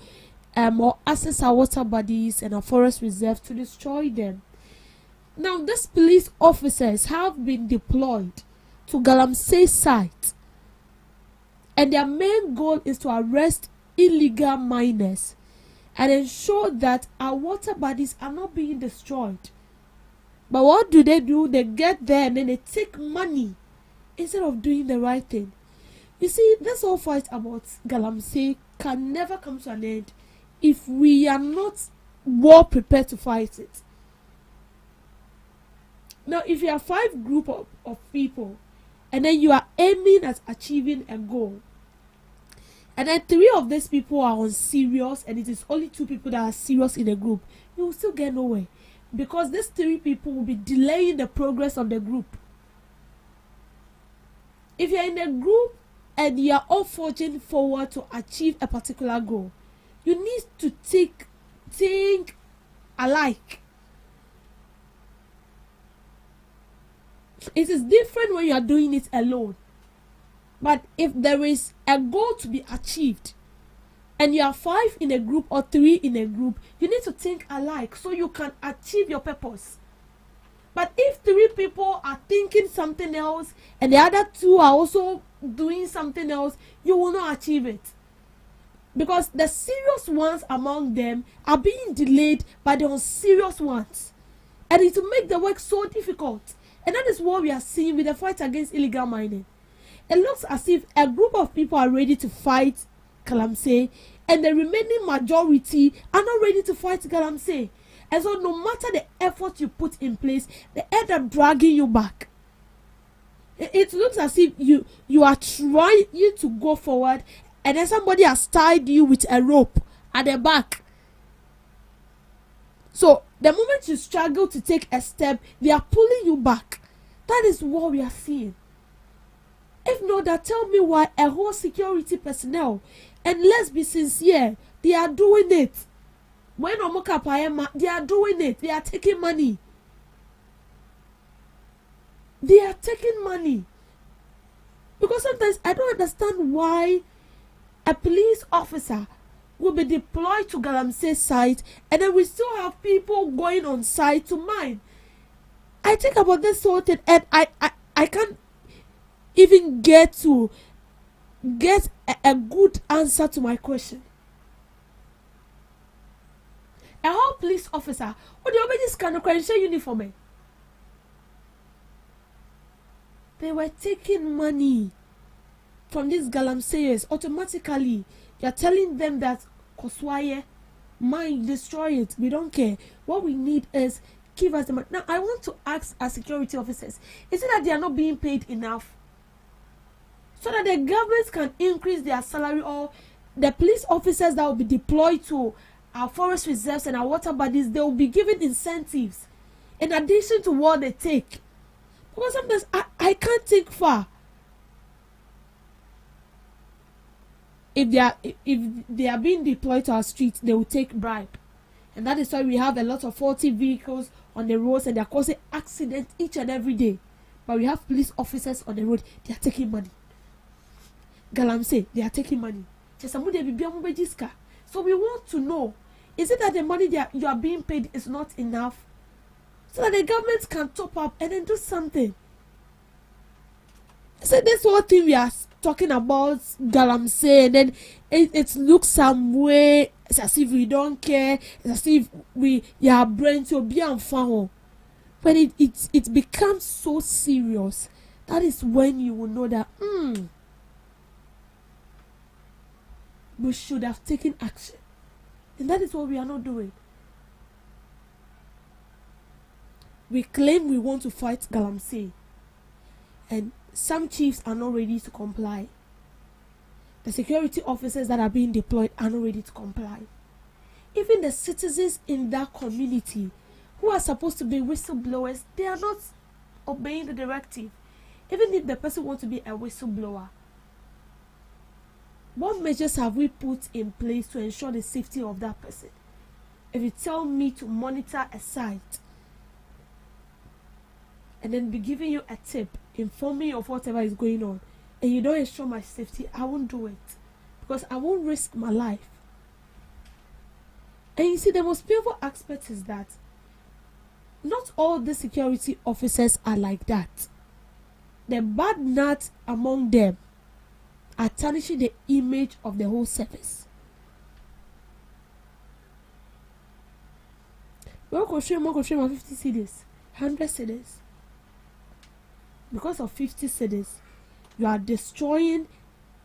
or access our water bodies and our forest reserves to destroy them. Now, these police officers have been deployed to Galamsey site, and their main goal is to arrest illegal miners and ensure that our water bodies are not being destroyed. But what do? They get there and then they take money instead of doing the right thing. You see, this whole fight about Galamsey can never come to an end if we are not well prepared to fight it. Now, if you are 5 group of people, and then you are aiming at achieving a goal, and then 3 of these people are unserious, and it is only 2 people that are serious in a group, you will still get nowhere, because these 3 people will be delaying the progress of the group. If you are in a group and you are all forging forward to achieve a particular goal, you need to think alike. It is different when you are doing it alone. But if there is a goal to be achieved, and you are 5 in a group or 3 in a group, you need to think alike so you can achieve your purpose. But if 3 people are thinking something else and the other 2 are also doing something else, you will not achieve it. Because the serious ones among them are being delayed by the unserious ones. And it will make the work so difficult. And that is what we are seeing with the fight against illegal mining. It looks as if a group of people are ready to fight Galamsey, and the remaining majority are not ready to fight Galamsey. And so no matter the effort you put in place, they end up dragging you back. It looks as if you are trying to go forward, and then somebody has tied you with a rope at the back. So the moment you struggle to take a step, they are pulling you back. That is what we are seeing. If not, that tell me why a whole security personnel, and let's be sincere, they are doing it. When Omoka Payema, they are doing it. They are taking money. They are taking money. Because sometimes I don't understand why a police officer will be deployed to Galamsey site, and then we still have people going on site to mine. I think about this sort of, and I can't even get a good answer to my question. A whole police officer, what do you mean this kind of credential uniform? They were taking money from these Galamseyers. Automatically, you're telling them that Koswaye, mine, destroy it. We don't care. What we need is give us the money. Now, I want to ask our security officers, is it that they are not being paid enough? So that the government can increase their salary, or the police officers that will be deployed to our forest reserves and our water bodies, they will be given incentives in addition to what they take. Because sometimes I can't think far. If they are being deployed to our streets, they will take bribe. And that is why we have a lot of faulty vehicles on the roads and they are causing accidents each and every day. But we have police officers on the road, they are taking money. Galamsey, they are taking money. So we want to know, is it that the money you are being paid is not enough? So that the government can top up and then do something. So this whole thing we are talking about Galamsey, and then it looks some way, it's as if we don't care, it's as if we are brain to be unfound. When it becomes so serious, that is when you will know that we should have taken action. And that is what we are not doing. We claim we want to fight Galamsey, and some chiefs are not ready to comply. The security officers that are being deployed are not ready to comply. Even the citizens in that community who are supposed to be whistleblowers, they are not obeying the directive. Even if the person wants to be a whistleblower, what measures have we put in place to ensure the safety of that person? If you tell me to monitor a site and then be giving you a tip, informing you of whatever is going on, and you don't ensure my safety, I won't do it. Because I won't risk my life. And you see, the most painful aspect is that not all the security officers are like that. The bad nuts among them are tarnishing the image of the whole service. We're going to show you 50 cedis, 100 cedis. Because of 50 cedis, you are destroying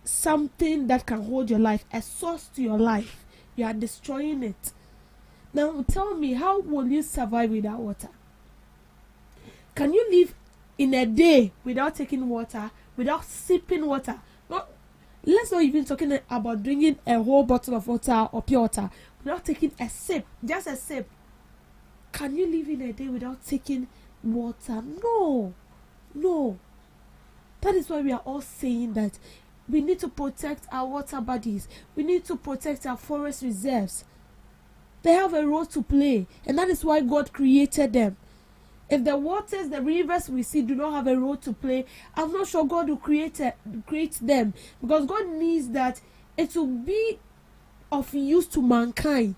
something that can hold your life, a source to your life. You are destroying it. Now tell me, how will you survive without water? Can you live in a day without taking water, without sipping water? Let's not even talking about drinking a whole bottle of water or pure water without taking a sip, just a sip. Can you live in a day without taking water? No. That is why we are all saying that we need to protect our water bodies. We need to protect our forest reserves. They have a role to play, and that is why God created them. If the waters, the rivers we see do not have a role to play, I'm not sure God will create them, because God needs that it will be of use to mankind.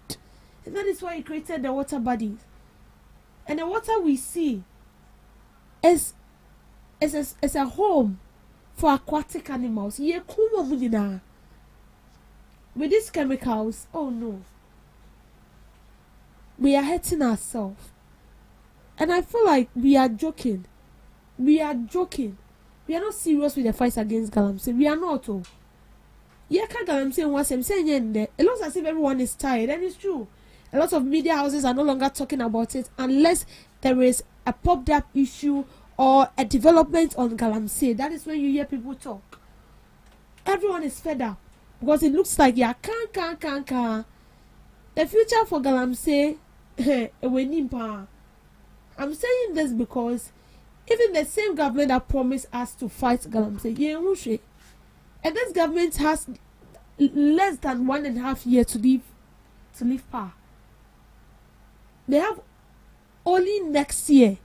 And that is why He created the water bodies. And the water we see is a home for aquatic animals. With these chemicals, oh no, we are hurting ourselves. And I feel like we are joking. We are not serious with the fight against Galamsey. We are not. Galamsey, it looks as if everyone is tired, and it's true. A lot of media houses are no longer talking about it unless there is a popped up issue or a development on Galamsey. That is when you hear people talk. Everyone is fed up because it looks like can. The future for Galamsey, I'm saying this because even the same government that promised us to fight Galamsey, and this government has less than 1.5 years to leave power. They have only next year,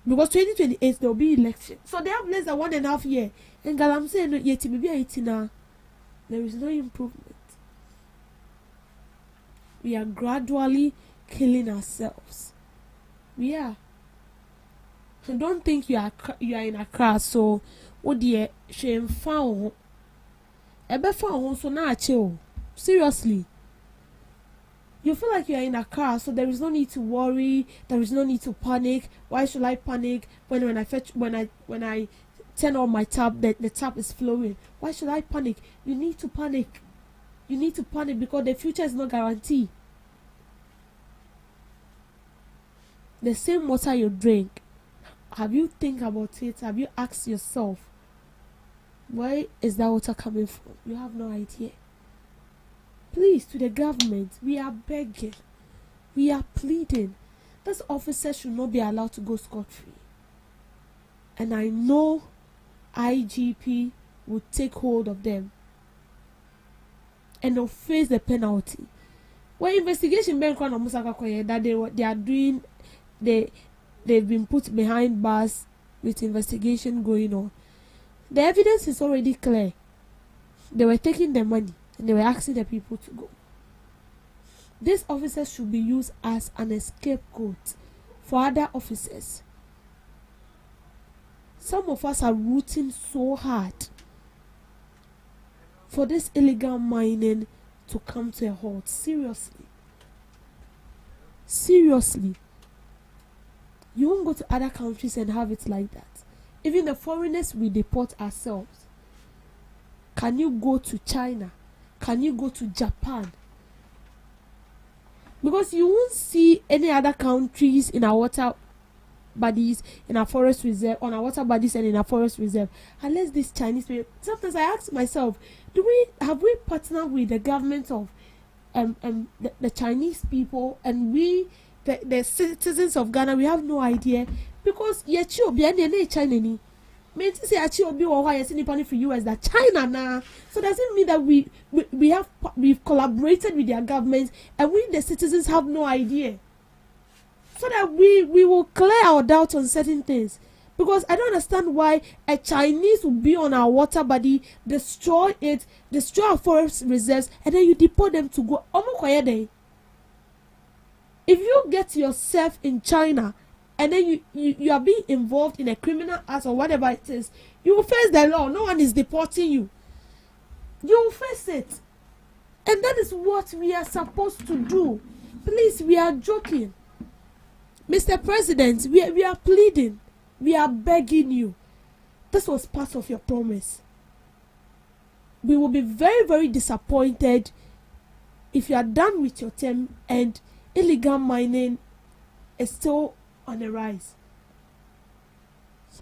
because 2028 there will be election, so they have less than 1.5 years. And Galamsey no yet maybe 18 now. There is no improvement. We are gradually killing ourselves. We are. And don't think you are in a car, so dear shame found. Ebe found so na chill. Seriously. You feel like you are in a car, so there is no need to worry. There is no need to panic. Why should I panic when I turn on my tap, the tap is flowing? Why should I panic? You need to panic. You need to panic because the future is not guaranteed. The same water you drink, have you think about it? Have you asked yourself, where is that water coming from? You have no idea. Please, to the government, we are begging, we are pleading. This officer should not be allowed to go scot-free. And I know IGP will take hold of them and they'll face the penalty. When investigation that they are doing, they've been put behind bars with investigation going on. The evidence is already clear. They were taking the money and they were asking the people to go. These officers should be used as an scapegoat for other officers. Some of us are rooting so hard for this illegal mining to come to a halt. Seriously. Seriously. You won't go to other countries and have it like that. Even the foreigners, we deport ourselves. Can you go to China? Can you go to Japan? Because you won't see any other countries in our water bodies, in our forest reserve, on our water bodies and in our forest reserve, unless these Chinese people. Sometimes I ask myself, have we partnered with the government of the Chinese people, and we the citizens of Ghana? We have no idea, because yet you be any China ni. Mean to say actually be or why any for US that China now. So does it mean that we've collaborated with their governments and we the citizens have no idea? So that we will clear our doubts on certain things. Because I don't understand why a Chinese will be on our water body, destroy our forest reserves, and then you deport them to go. If you get yourself in China and then you are being involved in a criminal act or whatever it is, you will face the law. No one is deporting you. You will face it. And that is what we are supposed to do. Please, we are joking. Mr. President, we are pleading. We are begging you. This was part of your promise. We will be very, very disappointed if you are done with your term and illegal mining is still on the rise.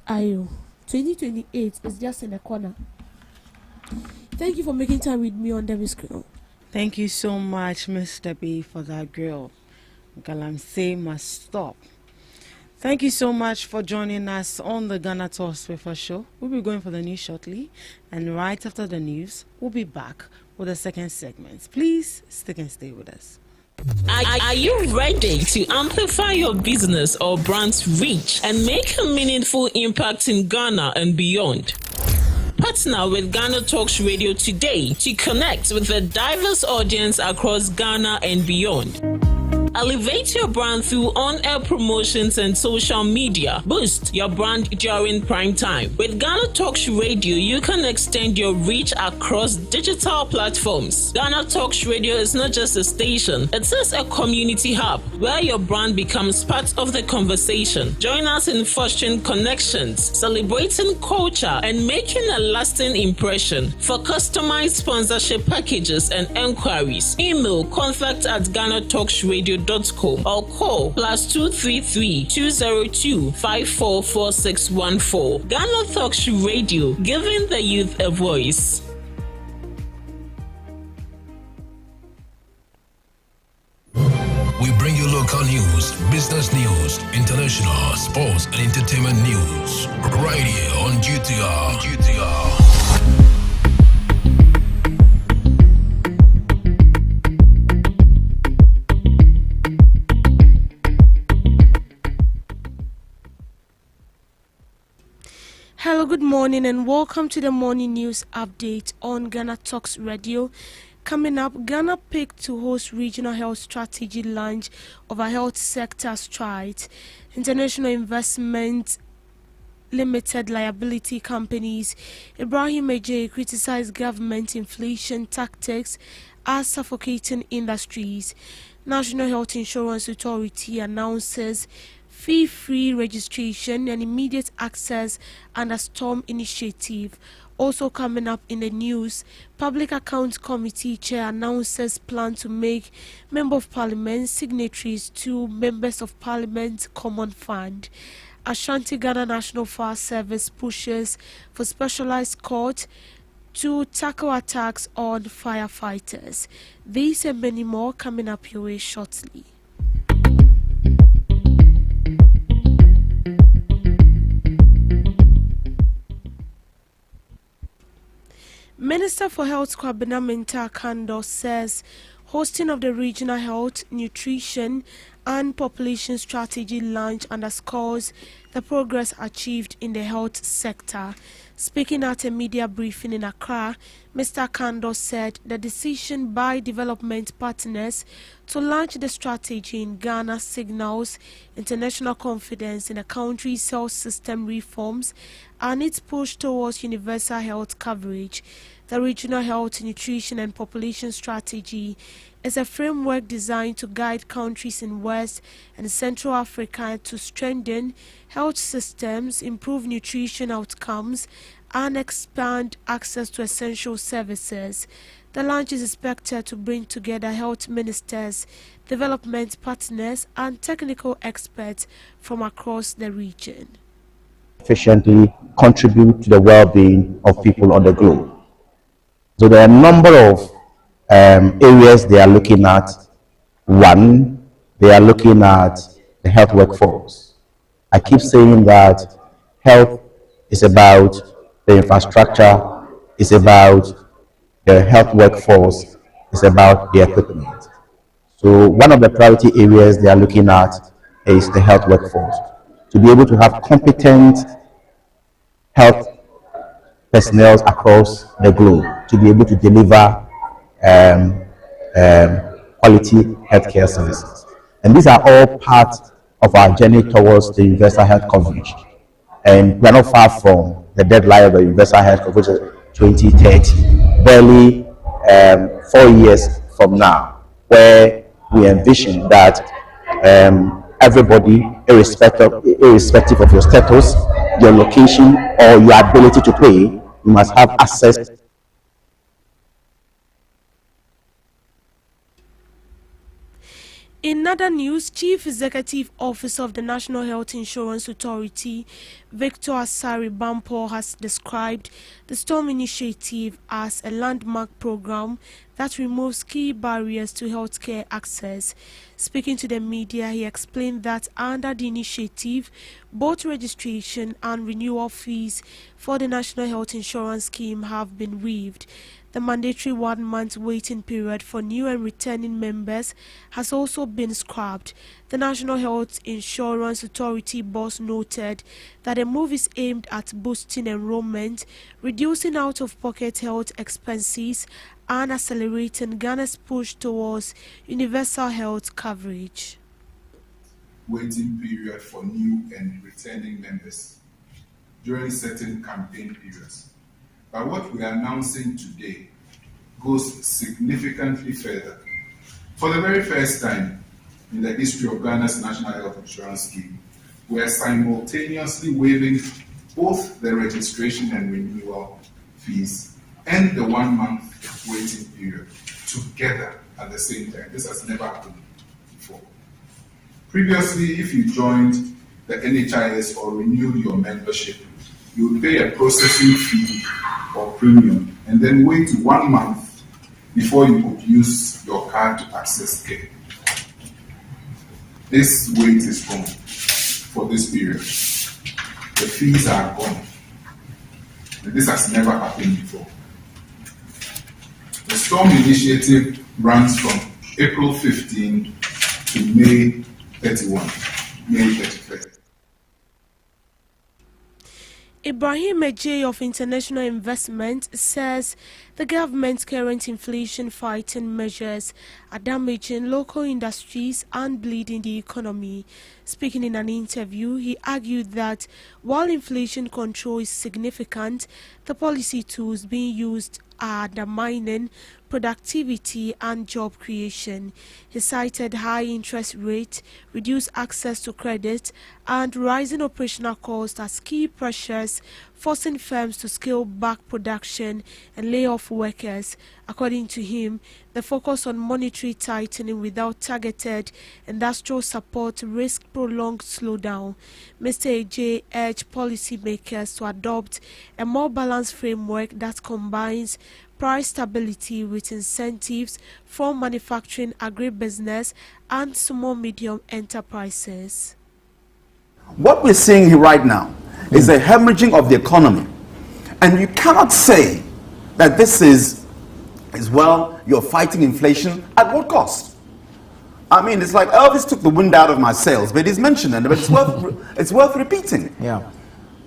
2028 is just in the corner. Thank you for making time with me on the screen. Thank you so much, Mr. B, for that grill. Galamsey must stop. Thank you so much for joining us on the Ghana Talks with us show. We'll be going for the news shortly, and right after the news, we'll be back with the second segment. Please stick and stay with us. Are you ready to amplify your business or brand's reach and make a meaningful impact in Ghana and beyond? Partner with GhanaTalks Radio today to connect with a diverse audience across Ghana and beyond. Elevate your brand through on-air promotions and social media. Boost your brand during prime time. With GhanaTalks Radio, you can extend your reach across digital platforms. GhanaTalks Radio is not just a station, it is a community hub where your brand becomes part of the conversation. Join us in fostering connections, celebrating culture, and making a lasting impression. For customized sponsorship packages and enquiries, email contact@GhanaTalksRadio.com or call +233 202 544614. GhanaTalks Radio, giving the youth a voice. We bring you local news, business news, international, sports, and entertainment news. Right here on GTR. Hello, good morning, and welcome to the morning news update on Ghana Talks Radio. Coming up, Ghana picked to host regional health strategy launch of a health sector stride. International investment limited liability companies Ibrahim Ejay criticized government inflation tactics as suffocating industries. National Health Insurance Authority announces fee-free registration and immediate access under STORM initiative. Also coming up in the news, Public Accounts Committee Chair announces plan to make Member of Parliament signatories to Members of Parliament Common Fund. Ashanti Ghana National Fire Service pushes for specialized court to tackle attacks on firefighters. These and many more coming up your way shortly. Minister for Health Kwabena Mintah Kando says hosting of the Regional Health, Nutrition and Population Strategy launch underscores the progress achieved in the health sector. Speaking at a media briefing in Accra, Mr. Kando said the decision by development partners to launch the strategy in Ghana signals international confidence in the country's health system reforms and its push towards universal health coverage. The Regional Health, Nutrition and Population Strategy is a framework designed to guide countries in West and Central Africa to strengthen health systems, improve nutrition outcomes, and expand access to essential services. The launch is expected to bring together health ministers, development partners, and technical experts from across the region. Efficiently contribute to the well-being of people on the globe. So there are a number of areas they are looking at. One, they are looking at the health workforce. I keep saying that health is about the infrastructure, it's about the health workforce, it's about the equipment. So one of the priority areas they are looking at is the health workforce. To be able to have competent health personnel across the globe to be able to deliver quality healthcare services. And these are all part of our journey towards the universal health coverage. And we're not far from the deadline of the universal health coverage of 2030, barely 4 years from now, where we envision that everybody, irrespective of your status, your location, or your ability to pay, you must have access. In other news, Chief Executive Officer of the National Health Insurance Authority, Victor Asari Bampo, has described the STORM initiative as a landmark program that removes key barriers to healthcare access. Speaking to the media, he explained that under the initiative, both registration and renewal fees for the National Health Insurance Scheme have been waived. The mandatory 1-month waiting period for new and returning members has also been scrapped. The National Health Insurance Authority boss noted that the move is aimed at boosting enrollment, reducing out-of-pocket health expenses, and accelerating Ghana's push towards universal health coverage. Waiting period for new and returning members during certain campaign periods. But what we are announcing today goes significantly further. For the very first time in the history of Ghana's National Health Insurance Scheme, we are simultaneously waiving both the registration and renewal fees and the 1-month waiting period together at the same time. This has never happened before. Previously, if you joined the NHIS or renewed your membership, you would pay a processing fee or premium and then wait 1 month before you could use your card to access care. This wait is gone for this period. The fees are gone. And this has never happened before. The STORM initiative runs from April 15 to May 31, May 31st. Ibrahim Ejay of International Investment says the government's current inflation-fighting measures are damaging local industries and bleeding the economy. Speaking in an interview, he argued that while inflation control is significant, the policy tools being used are undermining productivity and job creation. He cited high interest rates, reduced access to credit, and rising operational costs as key pressures, forcing firms to scale back production and lay off workers. According to him, the focus on monetary tightening without targeted industrial support risks prolonged slowdown. Mr. AJ urged policymakers to adopt a more balanced framework that combines price stability with incentives for manufacturing, agribusiness, and small-medium enterprises. What we're seeing here right now is a hemorrhaging of the economy. And you cannot say that this is well, you're fighting inflation at what cost? I mean, it's like Elvis took the wind out of my sails, but he's mentioned it, but it's worth repeating. Yeah.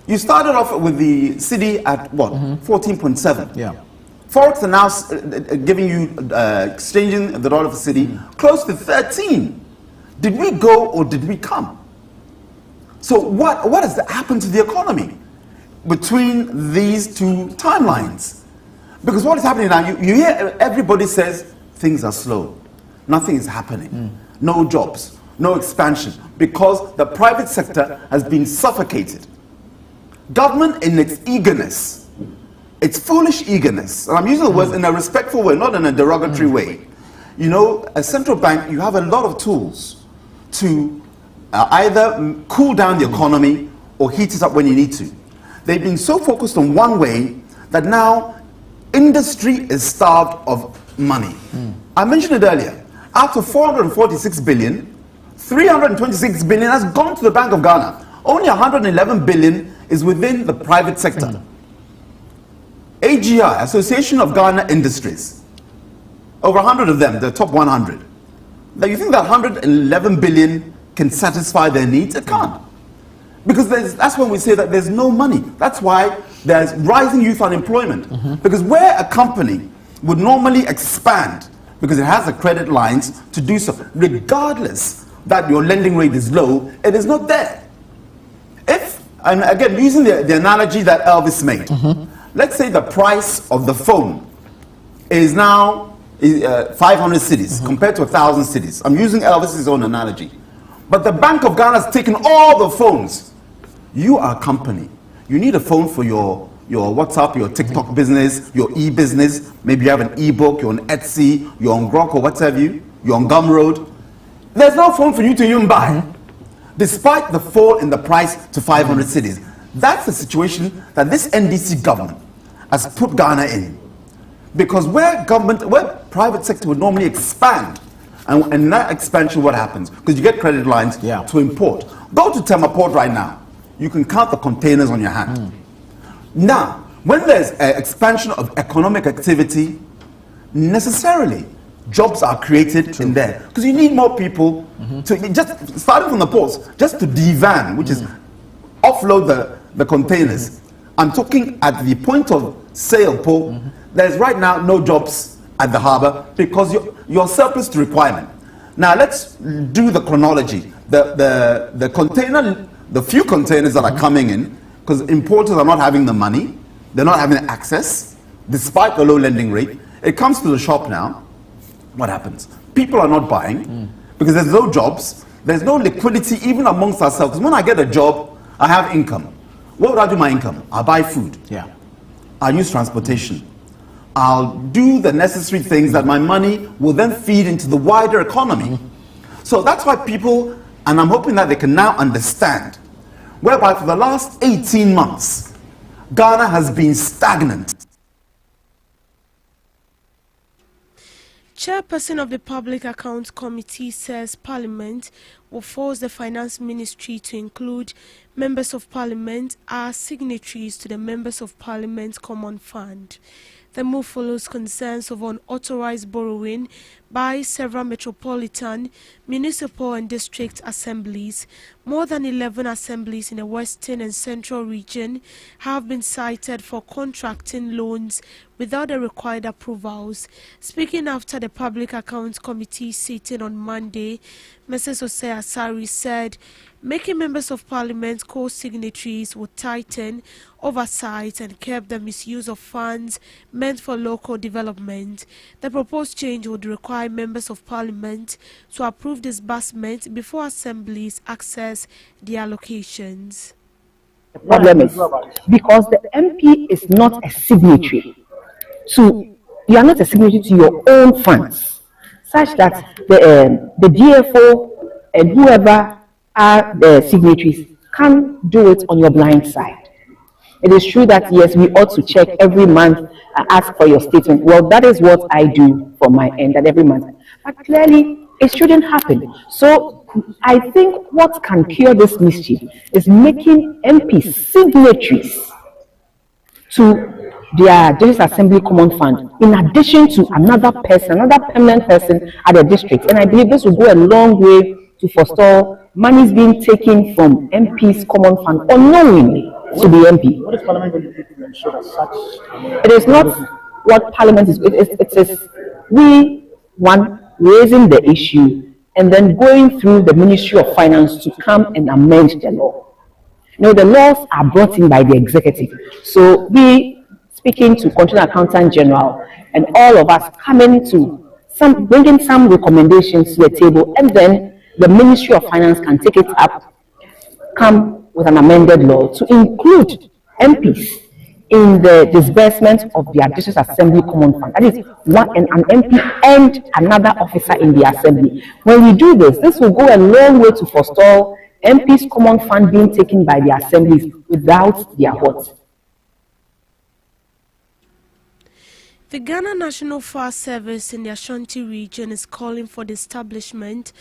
You started off with the city at what? 14.7. Yeah. Forex are now giving you, exchanging the dollar for city, close to 13. Did we go or did we come? So what has happened to the economy between these two timelines? Because what is happening now, you hear everybody says things are slow. Nothing is happening. No jobs, no expansion, because the private sector has been suffocated. Government in its eagerness, it's foolish eagerness, and I'm using the words in a respectful way, not in a derogatory way. You know, a central bank, you have a lot of tools to either cool down the economy or heat it up when you need to. They've been so focused on one way that now industry is starved of money. I mentioned it earlier. Out of 446 billion, 326 billion has gone to the Bank of Ghana. Only 111 billion is within the private sector. AGI, Association of Ghana Industries, over 100 of them, the top 100. Now you think that 111 billion can satisfy their needs? It can't. Because that's when we say that there's no money. That's why there's rising youth unemployment. Because where a company would normally expand, because it has the credit lines to do so, regardless that your lending rate is low, it is not there. If, and again, using the analogy that Elvis made, let's say the price of the phone is now 500 cities compared to 1,000 cities. I'm using Elvis's own analogy. But the Bank of Ghana has taken all the phones. You are a company. You need a phone for your WhatsApp, your TikTok business, your e-business. Maybe you have an e-book, you're on Etsy, you're on Grok or what have you, you're on Gumroad. There's no phone for you to even buy, despite the fall in the price to 500 cities. That's the situation that this NDC government has put Ghana in. Because where private sector would normally expand, and in that expansion, what happens? Because you get credit lines to import. Go to Tema Port right now. You can count the containers on your hand. Now, when there's an expansion of economic activity, necessarily jobs are created in there. Because you need more people to, just starting from the ports, just to devan, which is offload the containers. I'm talking at the point of sale port. There's right now no jobs at the harbor because you're surplus to requirement. Now let's do the chronology. The container, the few containers that are coming in, because importers are not having the money, they're not having access, despite the low lending rate. It comes to the shop now. What happens? People are not buying because there's no jobs. There's no liquidity even amongst ourselves. Because when I get a job, I have income. What would I do with my income? I'll buy food. I'll use transportation. I'll do the necessary things that my money will then feed into the wider economy. So that's why people, and I'm hoping that they can now understand, whereby for the last 18 months, Ghana has been stagnant. Chairperson of the Public Accounts Committee says Parliament will force the Finance Ministry to include members of Parliament as signatories to the Members of Parliament Common Fund. The move follows concerns of unauthorized borrowing by several metropolitan, municipal and district assemblies. More than 11 assemblies in the Western and Central region have been cited for contracting loans without the required approvals. Speaking after the Public Accounts Committee sitting on Monday, Mrs. Osei Asari said making members of parliament co-signatories would tighten oversight and curb the misuse of funds meant for local development. The proposed change would require members of parliament to approve disbursement before assemblies access the allocations. The problem is because the MP is not a signatory you are not a signatory to your own funds, such that the DFO and whoever are the signatories can do it on your blind side. It is true that yes, we ought to check every month and ask for your statement. Well, that is what I do for my end, that every month. But clearly, it shouldn't happen. So I think what can cure this mischief is making MPs signatories to their District Assembly Common Fund, in addition to another permanent person at the district. And I believe this will go a long way to forestall monies being taken from MP's Common Fund unknowingly to the MP. What is Parliament going to do to ensure that such? It is not what Parliament is. It is raising the issue and then going through the Ministry of Finance to come and amend the law. The laws are brought in by the executive. So we, speaking to Controller Accountant General and all of us, coming to bringing some recommendations to the table, and then the Ministry of Finance can take it up, come with an amended law to include MPs in the disbursement of their District Assembly Common Fund. That is an MP and another officer in the Assembly. When we do this, this will go a long way to forestall MP's Common Fund being taken by the assemblies without their votes. The Ghana National Fire Service in the Ashanti region is calling for the establishment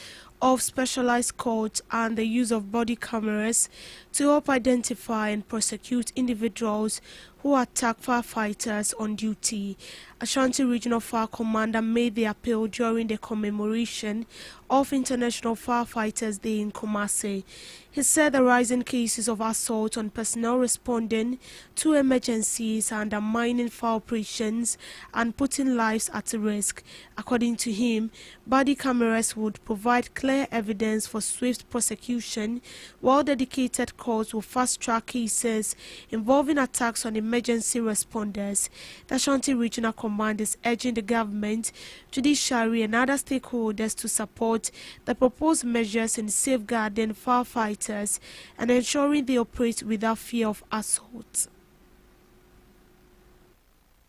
of specialized courts and the use of body cameras to help identify and prosecute individuals who attack firefighters on duty. Ashanti Regional Fire Commander made the appeal during the commemoration of International Firefighters Day in Kumasi. He said the rising cases of assault on personnel responding to emergencies are undermining fire operations and putting lives at risk. According to him, body cameras would provide clear evidence for swift prosecution, while dedicated courts will fast-track cases involving attacks on emergency responders. The Ashanti Regional Command is urging the government, judiciary and other stakeholders to support the proposed measures in safeguarding firefighters and ensuring they operate without fear of assault.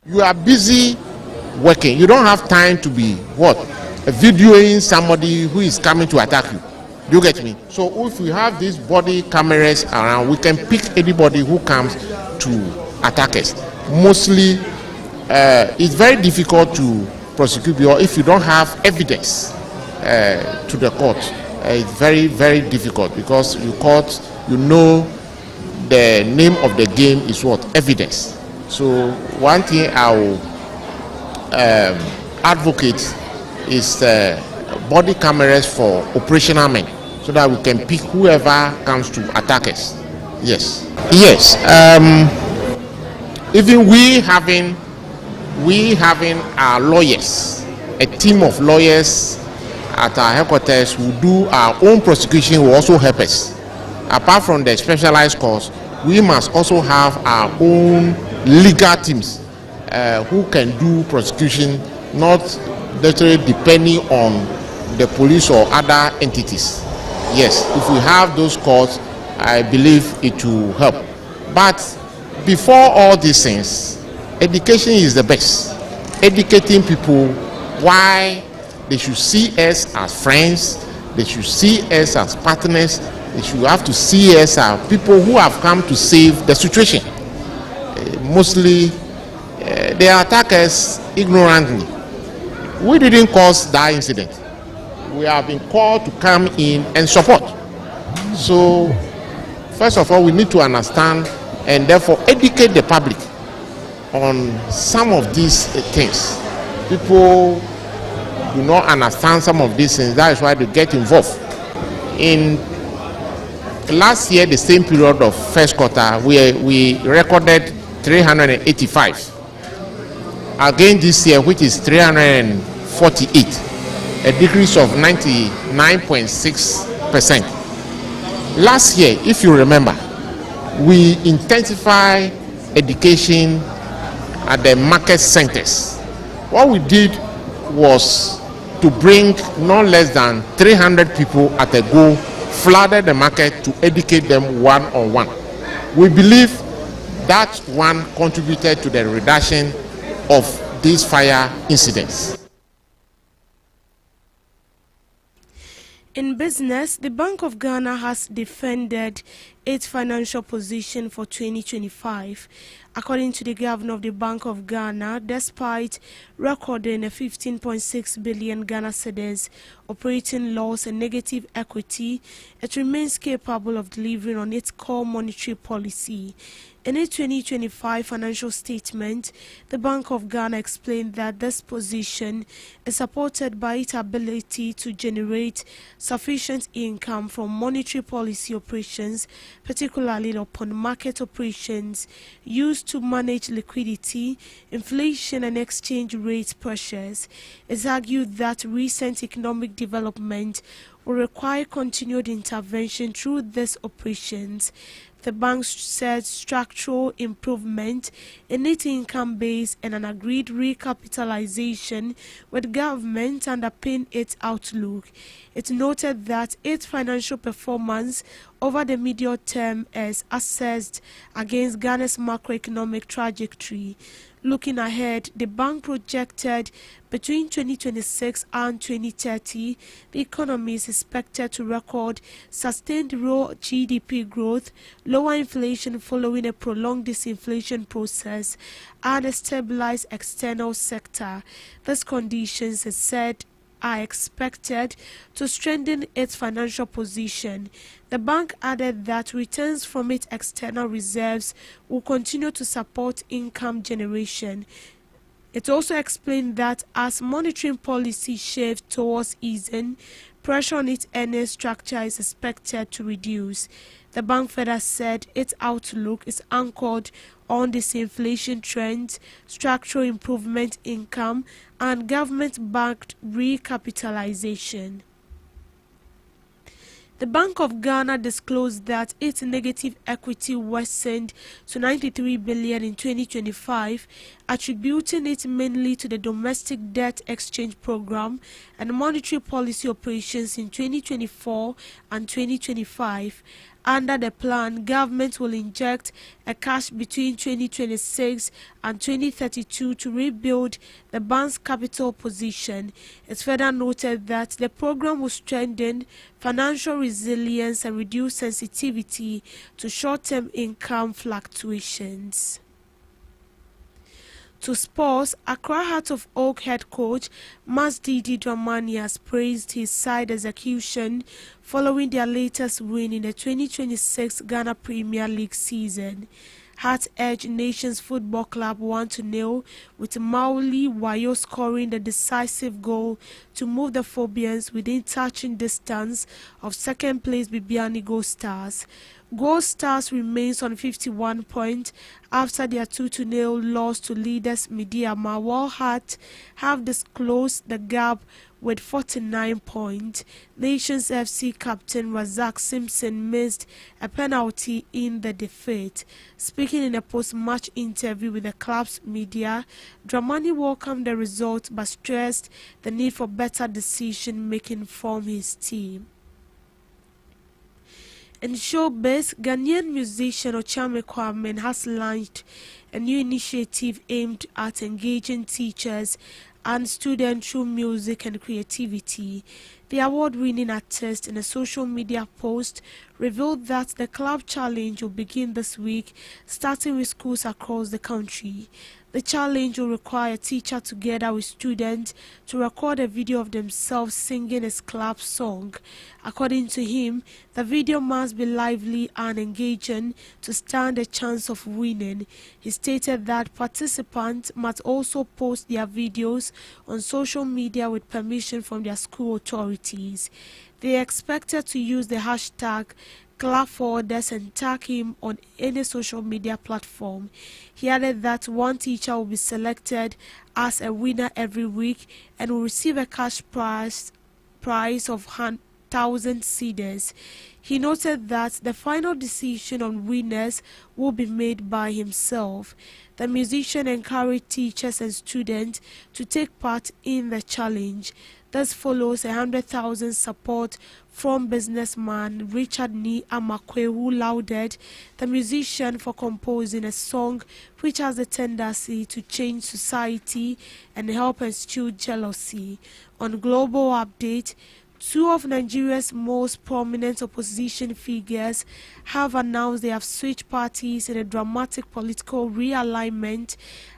You are busy working. You don't have time to be videoing somebody who is coming to attack you. Do you get me? So if we have these body cameras around, we can pick anybody who comes to attack us. Mostly, it's very difficult to prosecute you if you don't have evidence to the court. It's very, very difficult because you know the name of the game is what? Evidence. So one thing I will advocate is body cameras for operational men, so that we can pick whoever comes to attack us. Yes. Even we having our lawyers, a team of lawyers at our headquarters who do our own prosecution will also help us. Apart from the specialized course, we must also have our own legal teams who can do prosecution, not necessarily depending on the police or other entities. Yes, if we have those courts, I believe it will help. But before all these things, education is the best. Educating people why they should see us as friends, they should see us as partners, they should have to see us as people who have come to save the situation. Mostly, they attack us ignorantly. We didn't cause that incident. We have been called to come in and support. So, first of all, we need to understand and therefore educate the public on some of these things. People do not understand some of these things. That is why they get involved. In last year, the same period of first quarter, we recorded 385. Again this year, which is 348. a decrease of 99.6%. Last year, if you remember, we intensify education at the market centers. What we did was to bring no less than 300 people at a go, flooded the market to educate them one-on-one. We believe that one contributed to the reduction of these fire incidents. In business, the Bank of Ghana has defended its financial position for 2025. According to the governor of the Bank of Ghana, despite recording a 15.6 billion Ghana cedis operating loss and negative equity, it remains capable of delivering on its core monetary policy. In a 2025 financial statement, the Bank of Ghana explained that this position is supported by its ability to generate sufficient income from monetary policy operations, particularly upon market operations used to manage liquidity, inflation and exchange rate pressures. It's argued that recent economic development will require continued intervention through these operations. The bank said structural improvement in its income base and an agreed recapitalization with government underpin its outlook. It noted that its financial performance over the medium term is assessed against Ghana's macroeconomic trajectory. Looking ahead, the bank projected between 2026 and 2030, the economy is expected to record sustained raw GDP growth, lower inflation following a prolonged disinflation process, and a stabilized external sector. These conditions, it said, are expected to strengthen its financial position. The bank added that returns from its external reserves will continue to support income generation. It also explained that as monetary policy shifts towards easing, pressure on its earnings structure is expected to reduce. The bank further said its outlook is anchored on disinflation trends, structural improvement income, and government-backed recapitalization. The Bank of Ghana disclosed that its negative equity worsened to 93 billion in 2025, attributing it mainly to the domestic debt exchange program and monetary policy operations in 2024 and 2025. Under the plan, government will inject a cash between 2026 and 2032 to rebuild the bank's capital position. It further noted that the program will strengthen financial resilience and reduce sensitivity to short-term income fluctuations. To sports, Accra Heart of Oak head coach Masdidi Dramani has praised his side execution following their latest win in the 2026 Ghana Premier League season. Heart edged Nations Football Club 1-0 with Mauli Wayo scoring the decisive goal to move the Phobians within touching distance of second place Bibiani Gold Stars. Gold Stars remains on 51 points after their 2-0 loss to leaders Midiama, while Heart have disclosed the gap with 49 points. Nations FC captain Razak Simpson missed a penalty in the defeat. Speaking in a post-match interview with the club's media, Dramani welcomed the result but stressed the need for better decision-making from his team. In showbiz, Ghanaian musician Ochame Kwame has launched a new initiative aimed at engaging teachers and students through music and creativity. The award-winning artist, in a social media post, revealed that the club challenge will begin this week, starting with schools across the country. The challenge will require a teacher together with students to record a video of themselves singing his club song. According to him, the video must be lively and engaging to stand a chance of winning. He stated that participants must also post their videos on social media with permission from their school authorities. They are expected to use the hashtag clap for others and tag him on any social media platform. He added that one teacher will be selected as a winner every week and will receive a cash prize of 1,000 cedis. He noted that the final decision on winners will be made by himself. The musician encouraged teachers and students to take part in the challenge. This follows 100,000 support from businessman Richard Ni Amakwe, who lauded the musician for composing a song which has a tendency to change society and help eschew jealousy. On Global Update, two of Nigeria's most prominent opposition figures have announced they have switched parties in a dramatic political realignment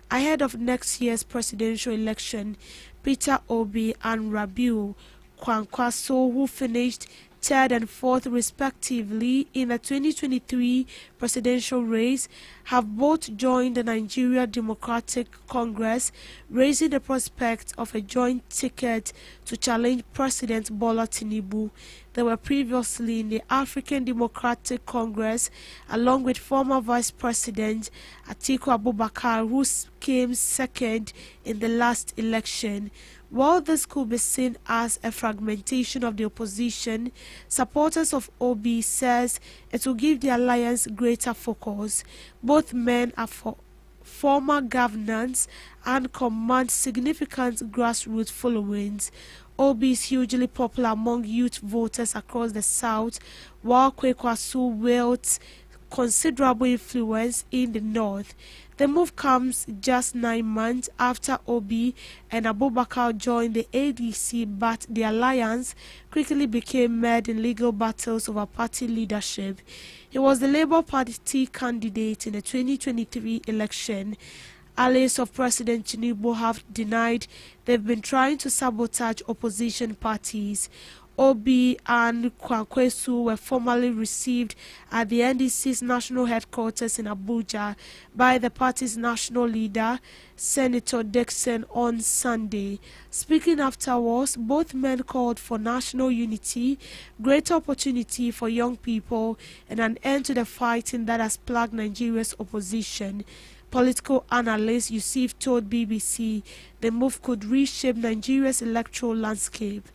ahead of next year's presidential election. Peter Obi and Rabiu Kwankwaso, who finished third and fourth respectively in the 2023 presidential race, have both joined the Nigeria Democratic Congress, raising the prospect of a joint ticket to challenge President Bola Tinubu. They were previously in the African Democratic Congress along with former Vice President Atiku Abubakar, who came second in the last election. While this could be seen as a fragmentation of the opposition, supporters of Obi says it will give the alliance greater focus. Both men are former governors and command significant grassroots followings. Obi is hugely popular among youth voters across the south, while Kwankwaso wields considerable influence in the north. The move comes just 9 months after Obi and Abubakar joined the ADC, but the alliance quickly became mired in legal battles over party leadership. He was the Labour Party candidate in the 2023 election. Allies of President Tinubu have denied they've been trying to sabotage opposition parties. Obi and Kwankwaso were formally received at the NDC's national headquarters in Abuja by the party's national leader, Senator Dixon, on Sunday. Speaking afterwards, both men called for national unity, greater opportunity for young people, and an end to the fighting that has plagued Nigeria's opposition. Political analyst Yusuf told BBC the move could reshape Nigeria's electoral landscape.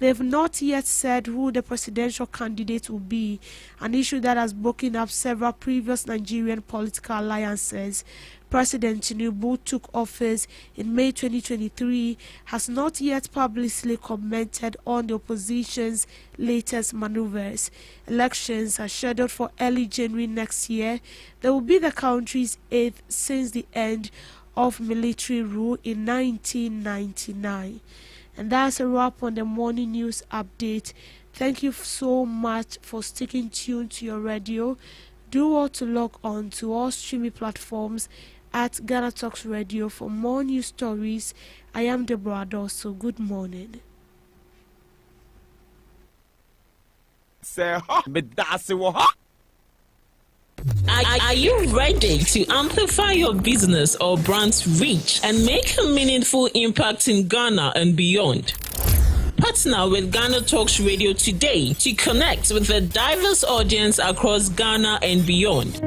They have not yet said who the presidential candidate will be, an issue that has broken up several previous Nigerian political alliances. President Tinubu took office in May 2023, has not yet publicly commented on the opposition's latest maneuvers. Elections are scheduled for early January next year. They will be the country's 8th since the end of military rule in 1999. And that's a wrap on the morning news update. Thank you so much for sticking tuned to your radio. Do well to log on to all streaming platforms at GhanaTalks Radio for more news stories. I am Deborah Adoso. Good morning. Are you ready to amplify your business or brand's reach and make a meaningful impact in Ghana and beyond? Partner with GhanaTalks Radio today to connect with a diverse audience across Ghana and beyond.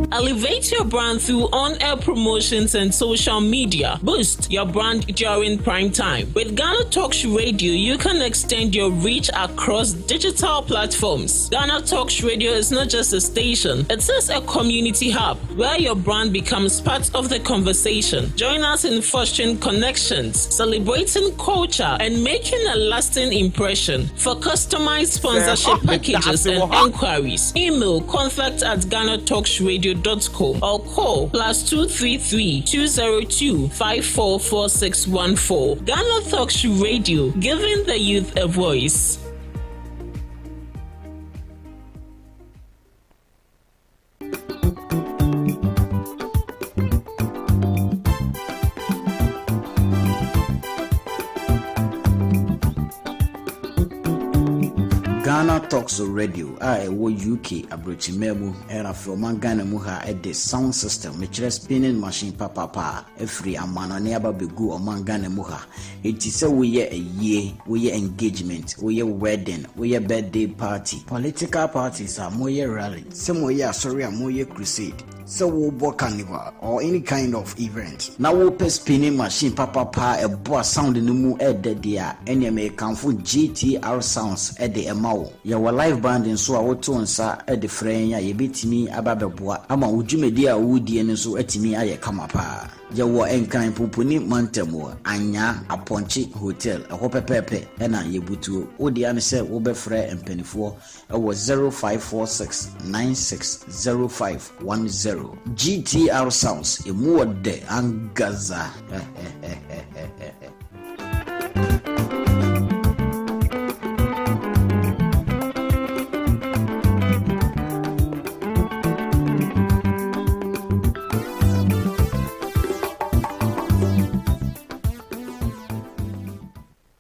Elevate your brand through on-air promotions and social media. Boost your brand during prime time. With GhanaTalks Radio, you can extend your reach across digital platforms. GhanaTalks Radio is not just a station, it is a community hub where your brand becomes part of the conversation. Join us in fostering connections, celebrating culture, and making a lasting impression. For customized sponsorship packages and enquiries, email contact@GhanaTalksRadio.com or call +233 202 544614. GhanaTalks Radio, giving the youth a voice. Ghana Talks Radio. I wo UK abrochimemu era from Ghana mu ha at the sound system which spinning machine papa every amana ne aba begu o Ghana mu ha. It is a we a year, we engagement, we wedding, we birthday party. Political parties are more rally. Some way sorry are more crusade. So we'll book carnival or any kind of event. Now we'll pay spinning machine papa a boa sound in the moon at the dia any may come for GTR sounds at the MAO. Ya wa live band in so I would to sa at the frame ya beat me about the boa. Ama ujumedia woody and so at me I come up. Ya wa enkan pupuni mantemo anya aponchi hotel a hope pepe ena yebutu odiane se wo be frɛ mpanifo was 0546 960510 GTR sounds emu de angaza.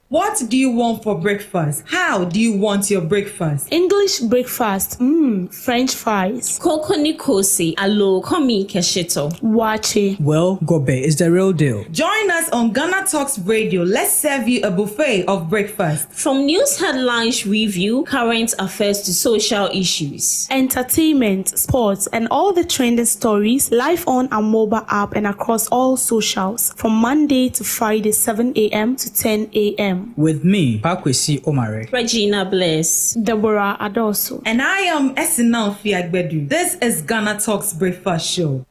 What do you want for breakfast? How do you want your breakfast? English breakfast, French fries. Koko nikosi, alo komi kesheto. Wache. Well, Gobe is the real deal. Join us on Ghana Talks Radio. Let's serve you a buffet of breakfast. From news headlines review, current affairs to social issues. Entertainment, sports, and all the trending stories live on our mobile app and across all socials. From Monday to Friday, 7 a.m. to 10 a.m. With me, Pakwesi Omare, Regina Bless, Deborah Adoso, and I am Esinal Fiagbedu. This is Ghana Talks Breakfast Show.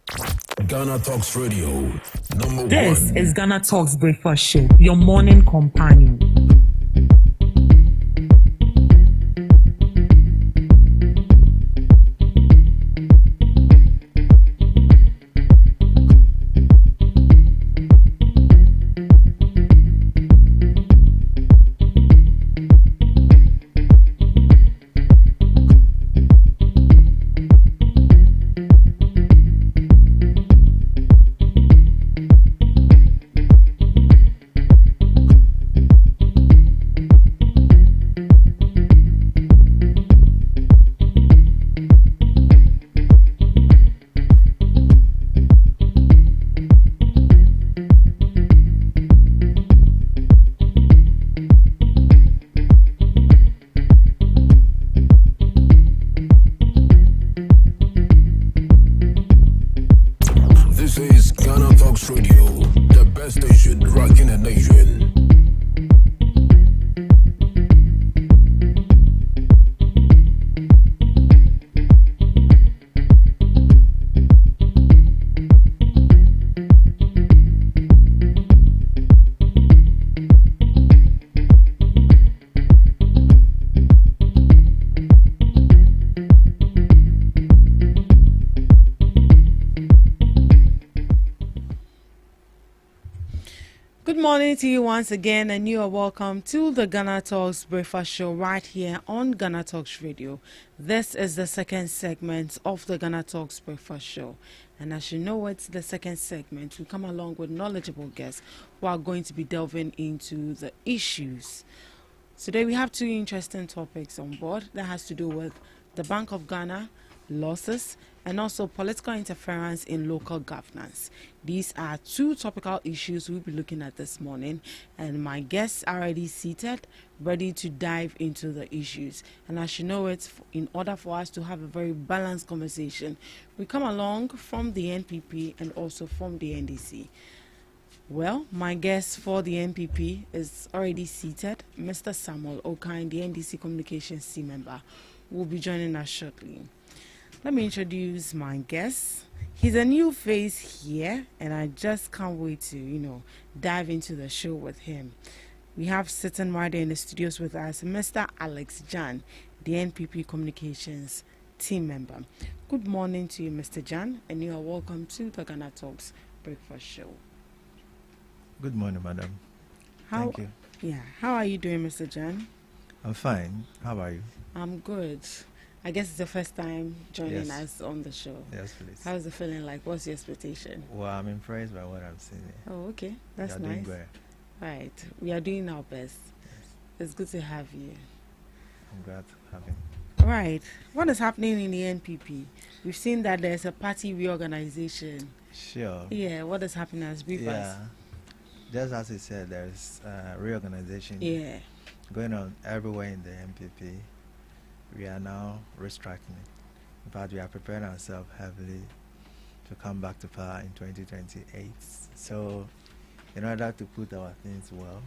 Ghana Talks Radio, number This one. is Ghana Talks Breakfast Show, your morning companion. Good morning to you once again, and you are welcome to the Ghana Talks Breakfast Show right here on Ghana Talks Radio. This is the second segment of the Ghana Talks Breakfast Show. And as you know, it's the second segment. We come along with knowledgeable guests who are going to be delving into the issues. Today we have two interesting topics on board that has to do with the Bank of Ghana, losses, and also political interference in local governance. These are two topical issues we'll be looking at this morning, and my guests are already seated, ready to dive into the issues. And as you know, it's in order for us to have a very balanced conversation, we come along from the NPP and also from the NDC. Well, my guest for the NPP is already seated, Mr. Samuel Okine, the NDC Communications team member, will be joining us shortly. Let me introduce my guest. He's a new face here, and I just can't wait to, dive into the show with him. We have sitting right there in the studios with us, Mr. Alex Jan, the NPP Communications team member. Good morning to you, Mr. Jan, and you are welcome to the Ghana Talks Breakfast Show. Good morning, madam. Thank you. Yeah, how are you doing, Mr. Jan? I'm fine. How are you? I'm good. I guess it's the first time joining us on the show. Yes, please. How's the feeling like? What's your expectation? Well, I'm impressed by what I'm seeing here. Oh, okay. That's nice. Doing well. Right. We are doing our best. Yes. It's good to have you. I'm glad having. Right. What is happening in the NPP? We've seen that there's a party reorganization. Sure. Yeah, what is happening as brief us? Yeah. Just as you said, there's reorganization going on everywhere in the MPP. We are now restructuring. In fact, we are preparing ourselves heavily to come back to power in 2028. So, in order to put our things well,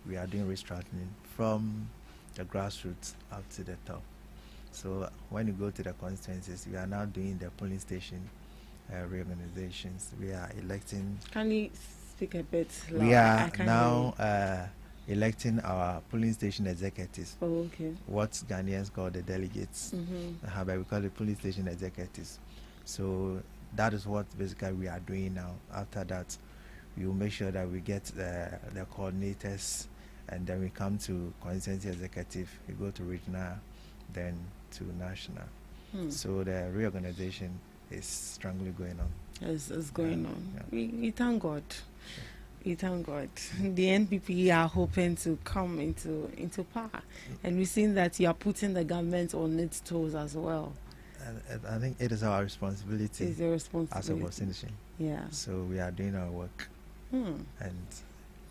we are doing restructuring from the grassroots up to the top. So, when you go to the constituencies, we are now doing the polling station reorganizations. We are electing. Can you speak a bit louder? We are now electing our polling station executives. Oh, okay. What Ghanaians call the delegates. But we call it polling station executives. So that is what basically we are doing now. After that, we will make sure that we get the coordinators, and then we come to constituency executive, we go to regional, then to national. So the reorganization is strongly going on. It's going on. Yeah. We thank God. We thank God. The NPP are hoping to come into power, and we've seen that you are putting the government on its toes as well. I think it is our responsibility. It's your responsibility. As a opposition. Yeah. So we are doing our work, and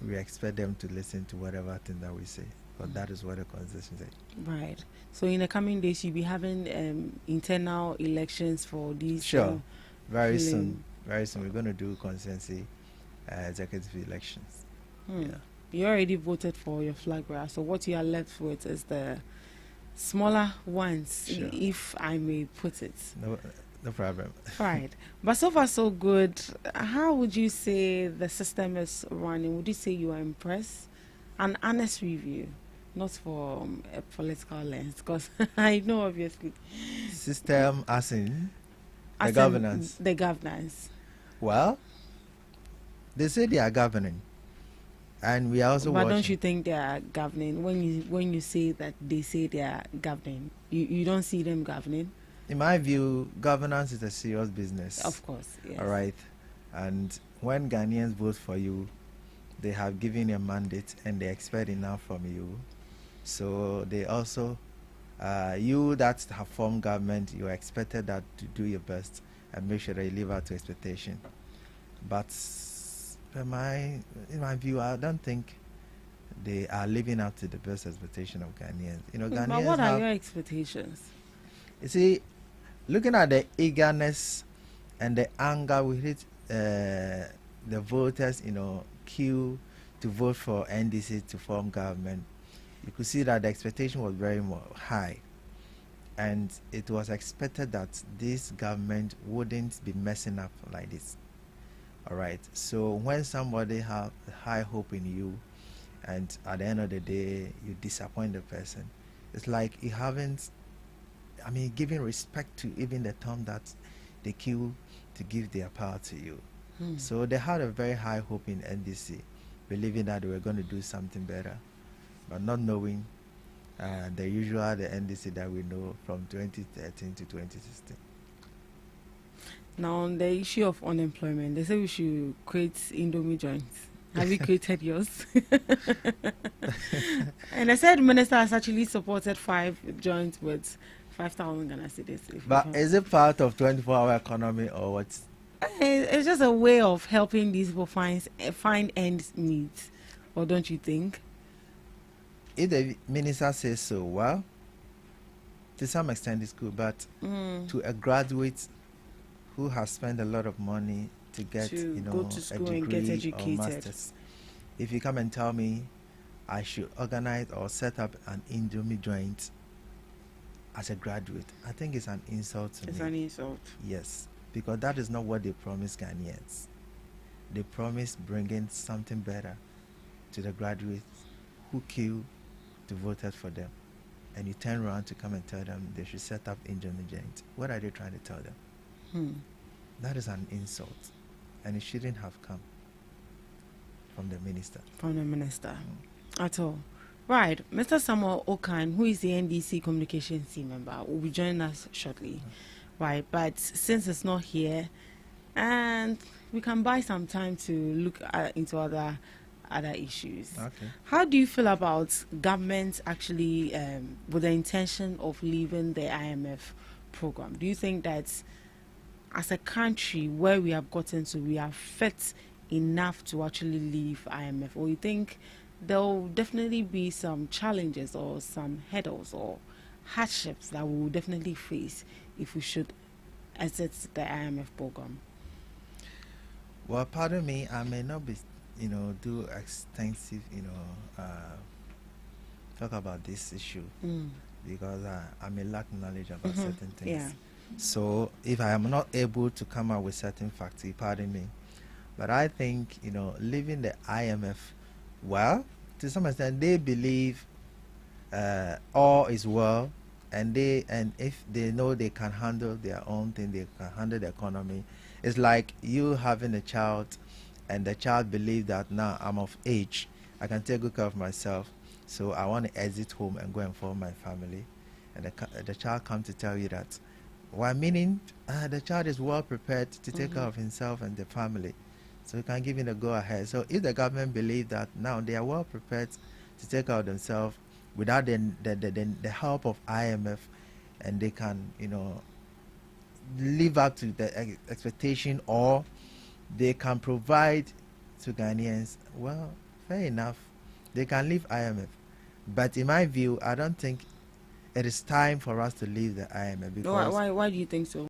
we expect them to listen to whatever thing that we say. But that is what the constitution says. Right. So in the coming days, you'll be having internal elections for these. Sure. Very soon. Very soon. We're going to do constituency executive elections. Yeah. You already voted for your flag bearer. So what you are left with is the smaller ones, if I may put it. No problem. Right. But so far so good. How would you say the system is running? Would you say you are impressed? An honest review, not for a political lens, because I know obviously. System as in the governance. The governance. Well, they say they are governing, and we are also. But watching. Don't you think they are governing? When you say that they say they are governing, you don't see them governing? In my view, governance is a serious business. Of course, yes. All right, and when Ghanaians vote for you, they have given a mandate and they expect enough from you. So they also, you that have formed government, you are expected that to do your best and make sure that you live up to expectation. But in my view, I don't think they are living up to the best expectation of Ghanaians. Ghanaians. But what are your expectations? You see, looking at the eagerness and the anger with it, the voters, queue to vote for NDC to form government, you could see that the expectation was very high, and it was expected that this government wouldn't be messing up like this. All right, so when somebody have high hope in you, and at the end of the day you disappoint the person, it's like you haven't, giving respect to even the term that they queue to give their power to you. So they had a very high hope in NDC, believing that they were going to do something better, but not knowing the NDC that we know from 2013 to 2016. Now, on the issue of unemployment, they say we should create Indomie joints. Have you created yours? And I said minister has actually supported 5 joints with 5,000 Ghana cedis. But is it part of 24-hour economy or what? It's just a way of helping these people find ends meet, or don't you think? If the minister says so, well, to some extent it's good, but to a graduate who has spent a lot of money to get go to school a degree and get educated, or masters, if you come and tell me I should organize or set up an Indomie joint as a graduate, I think it's an insult to me. It's an insult. Yes, because that is not what they promised Ghanaians. They promised bringing something better to the graduates who queue to vote for them, and you turn around to come and tell them they should set up Indomie joint. What are they trying to tell them? That is an insult, and it shouldn't have come from the minister. At all. Right. Mr. Samuel Okan, who is the NDC communications team member, will be joining us shortly. Right. But since it's not here, and we can buy some time to look into other other issues. Okay. How do you feel about government actually with the intention of leaving the IMF program? Do you think that as a country where we have gotten to, we are fit enough to actually leave IMF, or you think there will definitely be some challenges or some hurdles or hardships that we will definitely face if we should exit the IMF program? Well, pardon me, I may not be, do extensive, talk about this issue because I may lack knowledge about certain things. Yeah. So if I am not able to come up with certain facts, pardon me. But I think, leaving the IMF, well, to some extent, they believe all is well, and if they know they can handle their own thing, they can handle the economy. It's like you having a child, and the child believes that now I'm of age, I can take good care of myself, so I want to exit home and go and form my family. And the child comes to tell you that, well, meaning the child is well prepared to take care of himself and the family, so you can give him the go ahead. So if the government believes that now they are well prepared to take care of themselves without the help of IMF, and they can live up to the expectation, or they can provide to Ghanaians, well, fair enough, they can leave IMF. But in my view, I don't think it is time for us to leave the IMF. Because Why do you think so?